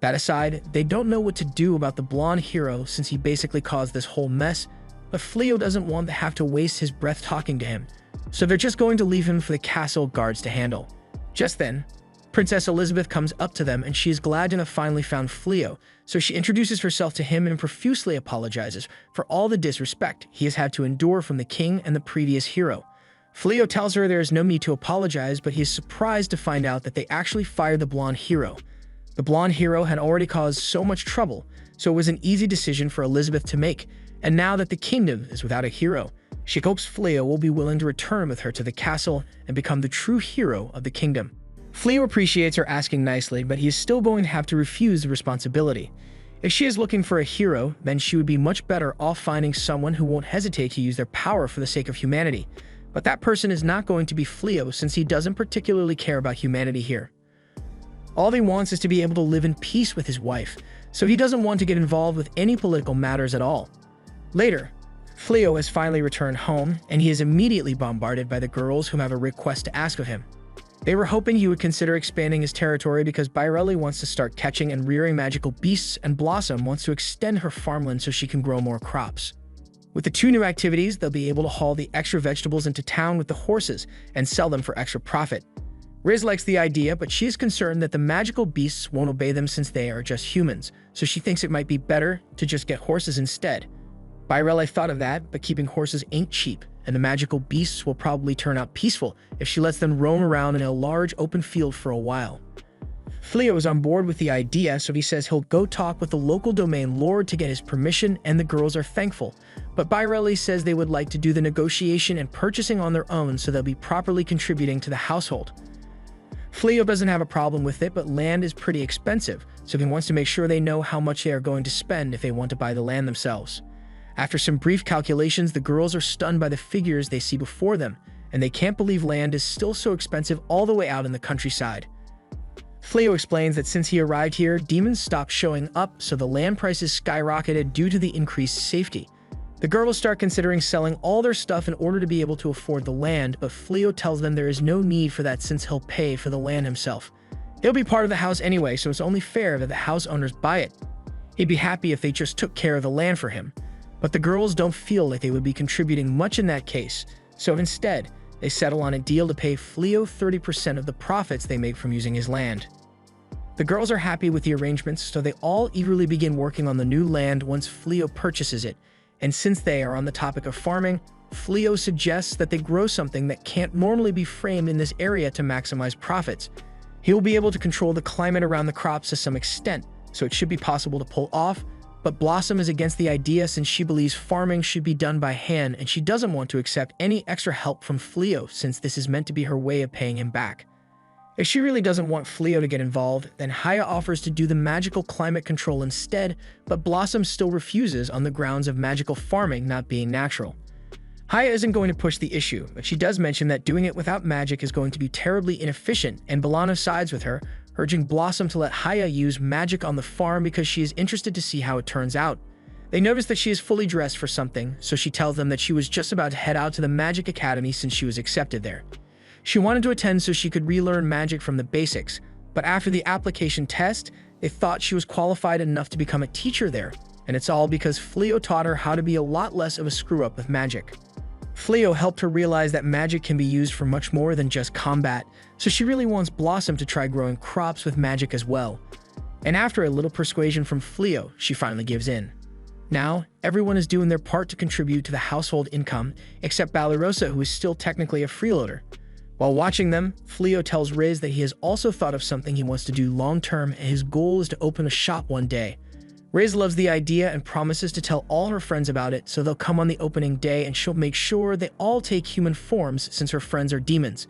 That aside, they don't know what to do about the blonde hero since he basically caused this whole mess, but Fleo doesn't want to have to waste his breath talking to him, so they're just going to leave him for the castle guards to handle. Just then, Princess Elizabeth comes up to them and she is glad to have finally found Fleo, so she introduces herself to him and profusely apologizes for all the disrespect he has had to endure from the king and the previous hero. Fleo tells her there is no need to apologize, but he is surprised to find out that they actually fired the blonde hero. The blonde hero had already caused so much trouble, so it was an easy decision for Elizabeth to make, and now that the kingdom is without a hero, she hopes Fleo will be willing to return with her to the castle and become the true hero of the kingdom. Fleo appreciates her asking nicely, but he is still going to have to refuse the responsibility. If she is looking for a hero, then she would be much better off finding someone who won't hesitate to use their power for the sake of humanity. But that person is not going to be Fleo, since he doesn't particularly care about humanity here. All he wants is to be able to live in peace with his wife, so he doesn't want to get involved with any political matters at all. Later, Fleo has finally returned home, and he is immediately bombarded by the girls who have a request to ask of him. They were hoping he would consider expanding his territory because Byrelli wants to start catching and rearing magical beasts, and Blossom wants to extend her farmland so she can grow more crops. With the two new activities, they'll be able to haul the extra vegetables into town with the horses and sell them for extra profit. Riz likes the idea, but she is concerned that the magical beasts won't obey them since they are just humans, so she thinks it might be better to just get horses instead. Byrelli thought of that, but keeping horses ain't cheap, and the magical beasts will probably turn out peaceful if she lets them roam around in a large open field for a while. Fleo is on board with the idea, so he says he'll go talk with the local domain lord to get his permission, and the girls are thankful. But Byrelli says they would like to do the negotiation and purchasing on their own, so they'll be properly contributing to the household. Fleo doesn't have a problem with it, but land is pretty expensive, so he wants to make sure they know how much they are going to spend if they want to buy the land themselves. After some brief calculations, the girls are stunned by the figures they see before them, and they can't believe land is still so expensive all the way out in the countryside. Fleo explains that since he arrived here, demons stopped showing up, so the land prices skyrocketed due to the increased safety. The girls start considering selling all their stuff in order to be able to afford the land, but Fleo tells them there is no need for that since he'll pay for the land himself. He'll be part of the house anyway, so it's only fair that the house owners buy it. He'd be happy if they just took care of the land for him. But the girls don't feel like they would be contributing much in that case, so instead, they settle on a deal to pay Fleo 30% of the profits they make from using his land. The girls are happy with the arrangements, so they all eagerly begin working on the new land once Fleo purchases it. And since they are on the topic of farming, Fleo suggests that they grow something that can't normally be framed in this area to maximize profits. He will be able to control the climate around the crops to some extent, so it should be possible to pull off, but Blossom is against the idea since she believes farming should be done by hand and she doesn't want to accept any extra help from Fleo since this is meant to be her way of paying him back. If she really doesn't want Fleo to get involved, then Haya offers to do the magical climate control instead, but Blossom still refuses on the grounds of magical farming not being natural. Haya isn't going to push the issue, but she does mention that doing it without magic is going to be terribly inefficient, and Balana sides with her, urging Blossom to let Haya use magic on the farm because she is interested to see how it turns out. They notice that she is fully dressed for something, so she tells them that she was just about to head out to the Magic Academy since she was accepted there. She wanted to attend so she could relearn magic from the basics, but after the application test, they thought she was qualified enough to become a teacher there, and it's all because Fleo taught her how to be a lot less of a screw-up with magic. Fleo helped her realize that magic can be used for much more than just combat, so she really wants Blossom to try growing crops with magic as well. And after a little persuasion from Fleo, she finally gives in. Now, everyone is doing their part to contribute to the household income, except Balarosa, who is still technically a freeloader. While watching them, Fleo tells Riz that he has also thought of something he wants to do long-term, and his goal is to open a shop one day. Riz loves the idea and promises to tell all her friends about it, so they'll come on the opening day and she'll make sure they all take human forms since her friends are demons.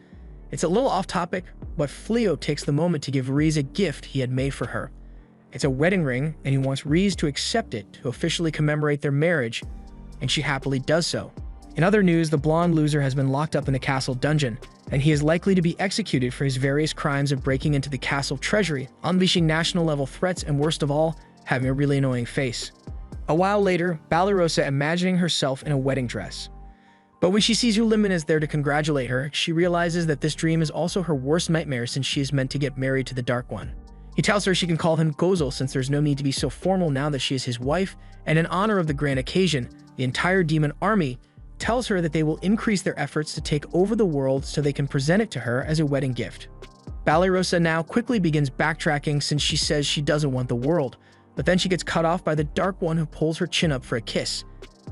It's a little off-topic, but Fleo takes the moment to give Riz a gift he had made for her. It's a wedding ring, and he wants Riz to accept it to officially commemorate their marriage, and she happily does so. In other news, the blonde loser has been locked up in the castle dungeon, and he is likely to be executed for his various crimes of breaking into the castle treasury, unleashing national-level threats, and worst of all, having a really annoying face. A while later, Balarosa imagining herself in a wedding dress. But when she sees Ulimin is there to congratulate her, she realizes that this dream is also her worst nightmare since she is meant to get married to the Dark One. He tells her she can call him Gozel since there's no need to be so formal now that she is his wife, and in honor of the grand occasion, the entire demon army tells her that they will increase their efforts to take over the world so they can present it to her as a wedding gift. Balarosa now quickly begins backtracking since she says she doesn't want the world, but then she gets cut off by the Dark One who pulls her chin up for a kiss.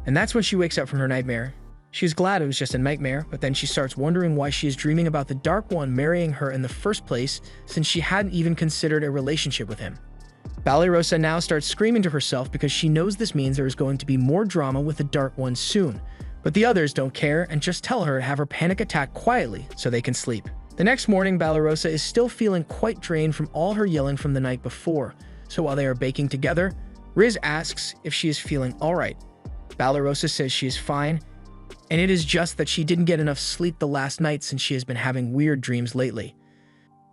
And that's when she wakes up from her nightmare. She's glad it was just a nightmare, but then she starts wondering why she is dreaming about the Dark One marrying her in the first place, since she hadn't even considered a relationship with him. Balirosa now starts screaming to herself because she knows this means there is going to be more drama with the Dark One soon, but the others don't care and just tell her to have her panic attack quietly so they can sleep. The next morning, Balirosa is still feeling quite drained from all her yelling from the night before, so while they are baking together, Riz asks if she is feeling alright. Balirosa says she is fine, and it is just that she didn't get enough sleep the last night since she has been having weird dreams lately.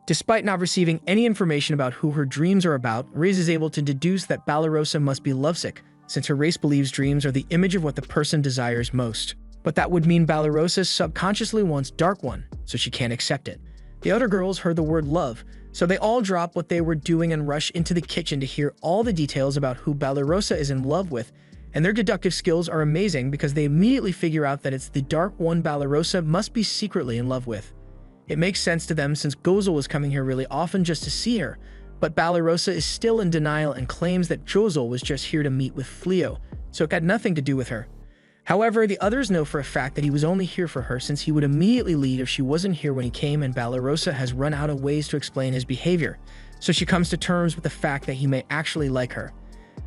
Despite not receiving any information about who her dreams are about, Riz is able to deduce that Balirosa must be lovesick, since her race believes dreams are the image of what the person desires most. But that would mean Balirosa subconsciously wants Dark One, so she can't accept it. The other girls heard the word love, so they all drop what they were doing and rush into the kitchen to hear all the details about who Balirosa is in love with, and their deductive skills are amazing because they immediately figure out that it's the Dark One Balirosa must be secretly in love with. It makes sense to them since Gozel was coming here really often just to see her, but Balirosa is still in denial and claims that Gozel was just here to meet with Fleo, so it had nothing to do with her. However, the others know for a fact that he was only here for her since he would immediately leave if she wasn't here when he came, and Balirosa has run out of ways to explain his behavior, so she comes to terms with the fact that he may actually like her.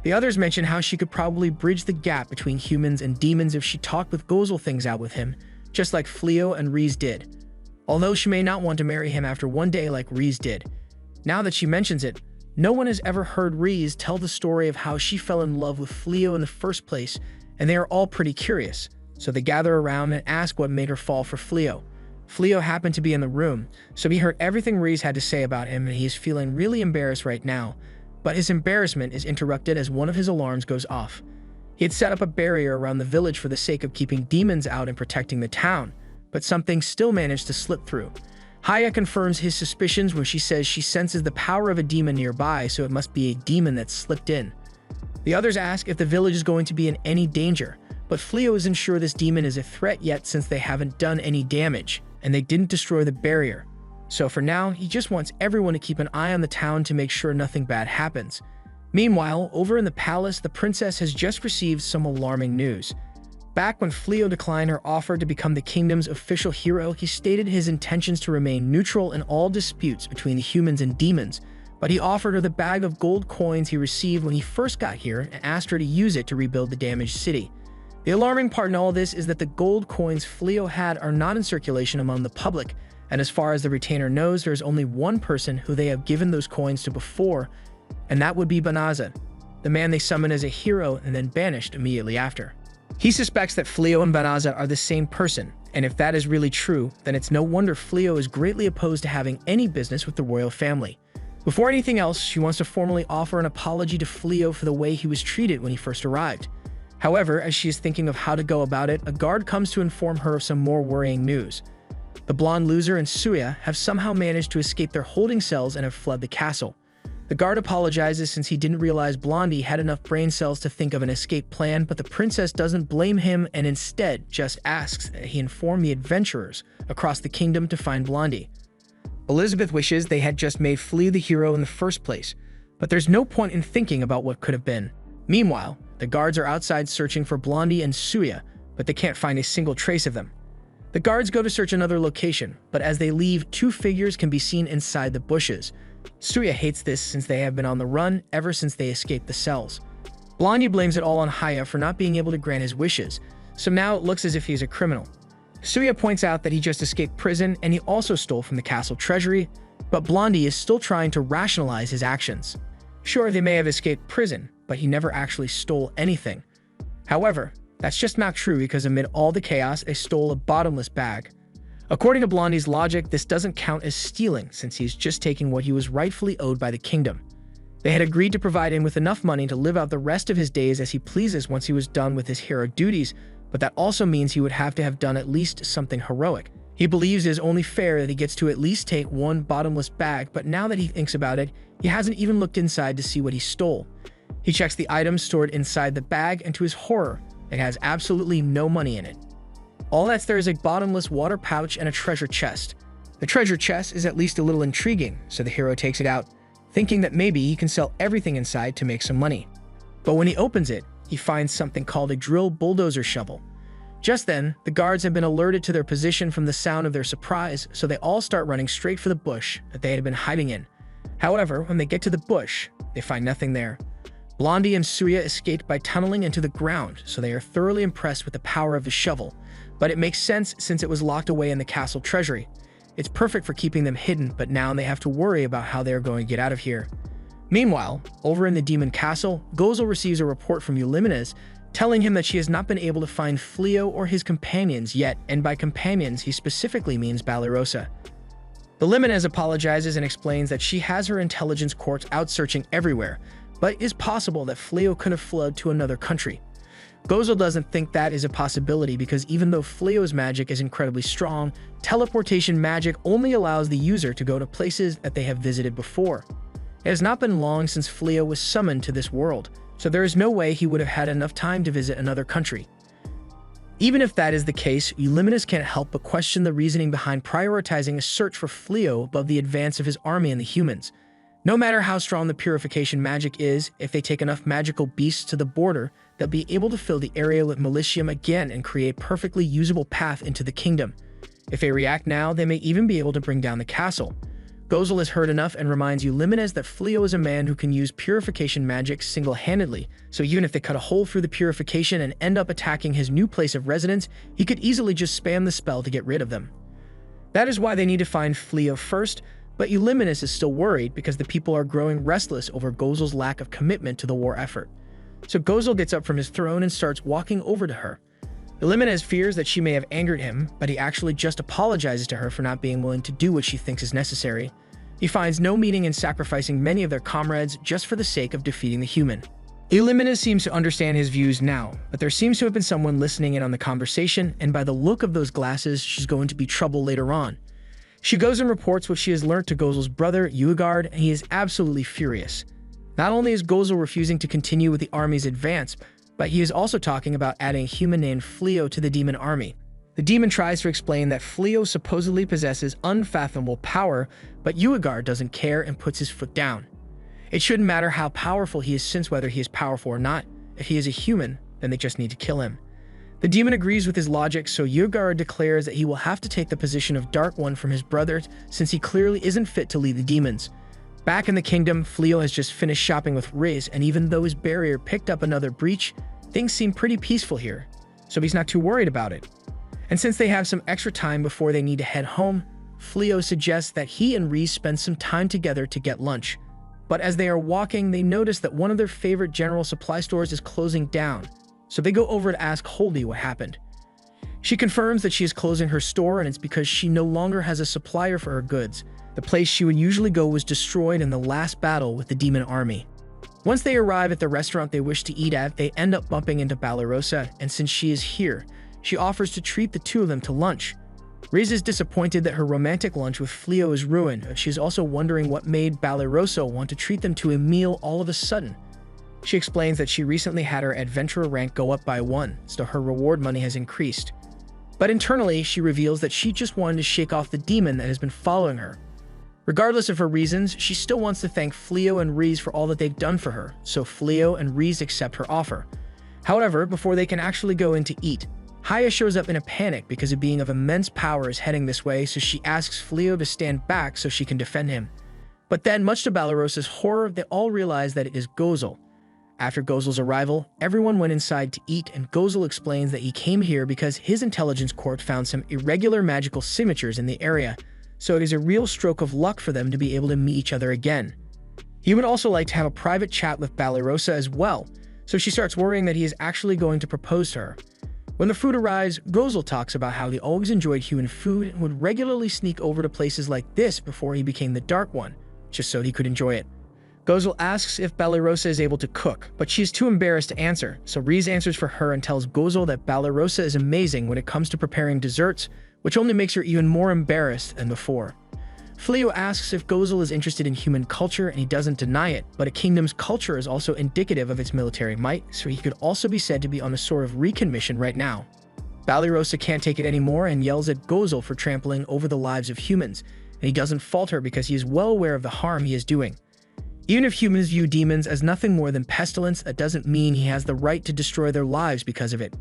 The others mention how she could probably bridge the gap between humans and demons if she talked with Gozel things out with him, just like Fleo and Riz did. Although she may not want to marry him after one day like Riz did. Now that she mentions it, no one has ever heard Riz tell the story of how she fell in love with Fleo in the first place, and they are all pretty curious, so they gather around and ask what made her fall for Fleo. Fleo happened to be in the room, so he heard everything Riz had to say about him, and he is feeling really embarrassed right now, but his embarrassment is interrupted as one of his alarms goes off. He had set up a barrier around the village for the sake of keeping demons out and protecting the town, but something still managed to slip through. Haya confirms his suspicions when she says she senses the power of a demon nearby, so it must be a demon that slipped in. The others ask if the village is going to be in any danger, but Fleo isn't sure this demon is a threat yet since they haven't done any damage, and they didn't destroy the barrier. So for now, he just wants everyone to keep an eye on the town to make sure nothing bad happens. Meanwhile, over in the palace, the princess has just received some alarming news. Back when Fleo declined her offer to become the kingdom's official hero, he stated his intentions to remain neutral in all disputes between the humans and demons, but he offered her the bag of gold coins he received when he first got here and asked her to use it to rebuild the damaged city. The alarming part in all this is that the gold coins Fleo had are not in circulation among the public, and as far as the retainer knows, there is only one person who they have given those coins to before, and that would be Banaza, the man they summoned as a hero and then banished immediately after. He suspects that Fleo and Banaza are the same person, and if that is really true, then it's no wonder Fleo is greatly opposed to having any business with the royal family. Before anything else, she wants to formally offer an apology to Fleo for the way he was treated when he first arrived. However, as she is thinking of how to go about it, a guard comes to inform her of some more worrying news. The blonde loser and Suya have somehow managed to escape their holding cells and have fled the castle. The guard apologizes since he didn't realize Blondie had enough brain cells to think of an escape plan, but the princess doesn't blame him and instead just asks that he inform the adventurers across the kingdom to find Blondie. Elizabeth wishes they had just made Flea the hero in the first place, but there's no point in thinking about what could have been. Meanwhile, the guards are outside searching for Blondie and Suya, but they can't find a single trace of them. The guards go to search another location, but as they leave, two figures can be seen inside the bushes. Suya hates this since they have been on the run ever since they escaped the cells. Blondie blames it all on Haya for not being able to grant his wishes, so now it looks as if he's a criminal. Suya points out that he just escaped prison and he also stole from the castle treasury, but Blondie is still trying to rationalize his actions. Sure, they may have escaped prison, but he never actually stole anything. However, that's just not true because amid all the chaos, they stole a bottomless bag. According to Blondie's logic, this doesn't count as stealing since he's just taking what he was rightfully owed by the kingdom. They had agreed to provide him with enough money to live out the rest of his days as he pleases once he was done with his hero duties, but that also means he would have to have done at least something heroic. He believes it is only fair that he gets to at least take one bottomless bag, but now that he thinks about it, he hasn't even looked inside to see what he stole. He checks the items stored inside the bag, and to his horror, it has absolutely no money in it. All that's there is a bottomless water pouch and a treasure chest. The treasure chest is at least a little intriguing, so the hero takes it out, thinking that maybe he can sell everything inside to make some money. But when he opens it, he finds something called a drill bulldozer shovel. Just then, the guards have been alerted to their position from the sound of their surprise, so they all start running straight for the bush that they had been hiding in. However, when they get to the bush, they find nothing there. Blondie and Suya escaped by tunneling into the ground, so they are thoroughly impressed with the power of the shovel. But it makes sense since it was locked away in the castle treasury. It's perfect for keeping them hidden, but now they have to worry about how they are going to get out of here. Meanwhile, over in the demon castle, Gozel receives a report from Eulimenes telling him that she has not been able to find Fleo or his companions yet, and by companions he specifically means Balirosa. Eulimenes apologizes and explains that she has her intelligence courts out searching everywhere, but it is possible that Fleo could have fled to another country. Gozel doesn't think that is a possibility because even though Fleo's magic is incredibly strong, teleportation magic only allows the user to go to places that they have visited before. It has not been long since Fleo was summoned to this world, so there is no way he would have had enough time to visit another country. Even if that is the case, Eulimenes can't help but question the reasoning behind prioritizing a search for Fleo above the advance of his army and the humans. No matter how strong the purification magic is, if they take enough magical beasts to the border, they'll be able to fill the area with Militium again and create a perfectly usable path into the kingdom. If they react now, they may even be able to bring down the castle. Gozel has heard enough and reminds Eulimenes that Fleo is a man who can use purification magic single-handedly, so even if they cut a hole through the purification and end up attacking his new place of residence, he could easily just spam the spell to get rid of them. That is why they need to find Fleo first, but Eulimenes is still worried because the people are growing restless over Gozel's lack of commitment to the war effort. So Gozel gets up from his throne and starts walking over to her. Eulimenes fears that she may have angered him, but he actually just apologizes to her for not being willing to do what she thinks is necessary. He finds no meaning in sacrificing many of their comrades just for the sake of defeating the human. Eulimenes seems to understand his views now, but there seems to have been someone listening in on the conversation, and by the look of those glasses, she's going to be trouble later on. She goes and reports what she has learned to Gozel's brother, Uegard, and he is absolutely furious. Not only is Gozel refusing to continue with the army's advance, but he is also talking about adding a human named Fleo to the demon army. The demon tries to explain that Fleo supposedly possesses unfathomable power, but Uegard doesn't care and puts his foot down. It shouldn't matter how powerful he is since whether he is powerful or not. If he is a human, then they just need to kill him. The demon agrees with his logic, so Uegard declares that he will have to take the position of Dark One from his brother since he clearly isn't fit to lead the demons. Back in the kingdom, Fleo has just finished shopping with Riz, and even though his barrier picked up another breach, things seem pretty peaceful here, so he's not too worried about it. And since they have some extra time before they need to head home, Fleo suggests that he and Riz spend some time together to get lunch. But as they are walking, they notice that one of their favorite general supply stores is closing down, so they go over to ask Holdy what happened. She confirms that she is closing her store and it's because she no longer has a supplier for her goods. The place she would usually go was destroyed in the last battle with the demon army. Once they arrive at the restaurant they wish to eat at, they end up bumping into Balirosa, and since she is here, she offers to treat the two of them to lunch. Riz is disappointed that her romantic lunch with Fleo is ruined. She is also wondering what made Balirosa want to treat them to a meal all of a sudden. She explains that she recently had her adventurer rank go up by 1, so her reward money has increased. But internally, she reveals that she just wanted to shake off the demon that has been following her. Regardless of her reasons, she still wants to thank Fleo and Riz for all that they've done for her, so Fleo and Riz accept her offer. However, before they can actually go in to eat, Haya shows up in a panic because a being of immense power is heading this way, so she asks Fleo to stand back so she can defend him. But then, much to Balirosa's horror, they all realize that it is Gozel. After Gozel's arrival, everyone went inside to eat, and Gozel explains that he came here because his intelligence court found some irregular magical signatures in the area, so it is a real stroke of luck for them to be able to meet each other again. He would also like to have a private chat with Balirosa as well, so she starts worrying that he is actually going to propose to her. When the food arrives, Gozel talks about how he always enjoyed human food and would regularly sneak over to places like this before he became the Dark One, just so he could enjoy it. Gozel asks if Balirosa is able to cook, but she is too embarrassed to answer, so Riz answers for her and tells Gozel that Balirosa is amazing when it comes to preparing desserts, which only makes her even more embarrassed than before. Fleo asks if Gozel is interested in human culture, and he doesn't deny it, but a kingdom's culture is also indicative of its military might, so he could also be said to be on a sort of recon mission right now. Balirosa can't take it anymore and yells at Gozel for trampling over the lives of humans, and he doesn't fault her because he is well aware of the harm he is doing. Even if humans view demons as nothing more than pestilence, that doesn't mean he has the right to destroy their lives because of it.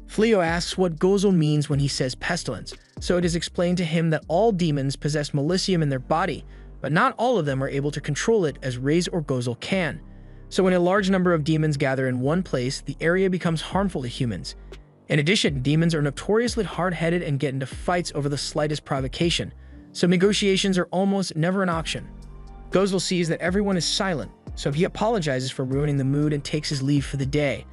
Fleo asks what Gozel means when he says pestilence, so it is explained to him that all demons possess malicium in their body, but not all of them are able to control it as Ray's or Gozel can. So when a large number of demons gather in one place, the area becomes harmful to humans. In addition, demons are notoriously hard-headed and get into fights over the slightest provocation, so negotiations are almost never an option. Gozel sees that everyone is silent, so he apologizes for ruining the mood and takes his leave for the day.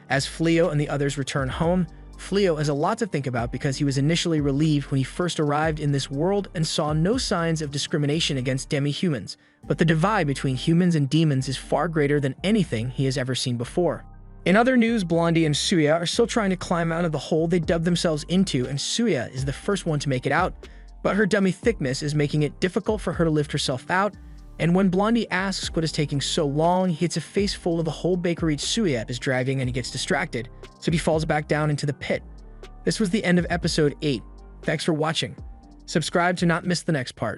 As Fleo and the others return home, Fleo has a lot to think about because he was initially relieved when he first arrived in this world and saw no signs of discrimination against demi-humans, but the divide between humans and demons is far greater than anything he has ever seen before. In other news, Blondie and Suya are still trying to climb out of the hole they dug themselves into, and Suya is the first one to make it out, but her dummy thickness is making it difficult for her to lift herself out, and when Blondie asks what is taking so long, he hits a face full of the whole bakery Suya is driving and he gets distracted, so he falls back down into the pit. This was the end of episode 8. Thanks for watching. Subscribe to not miss the next part.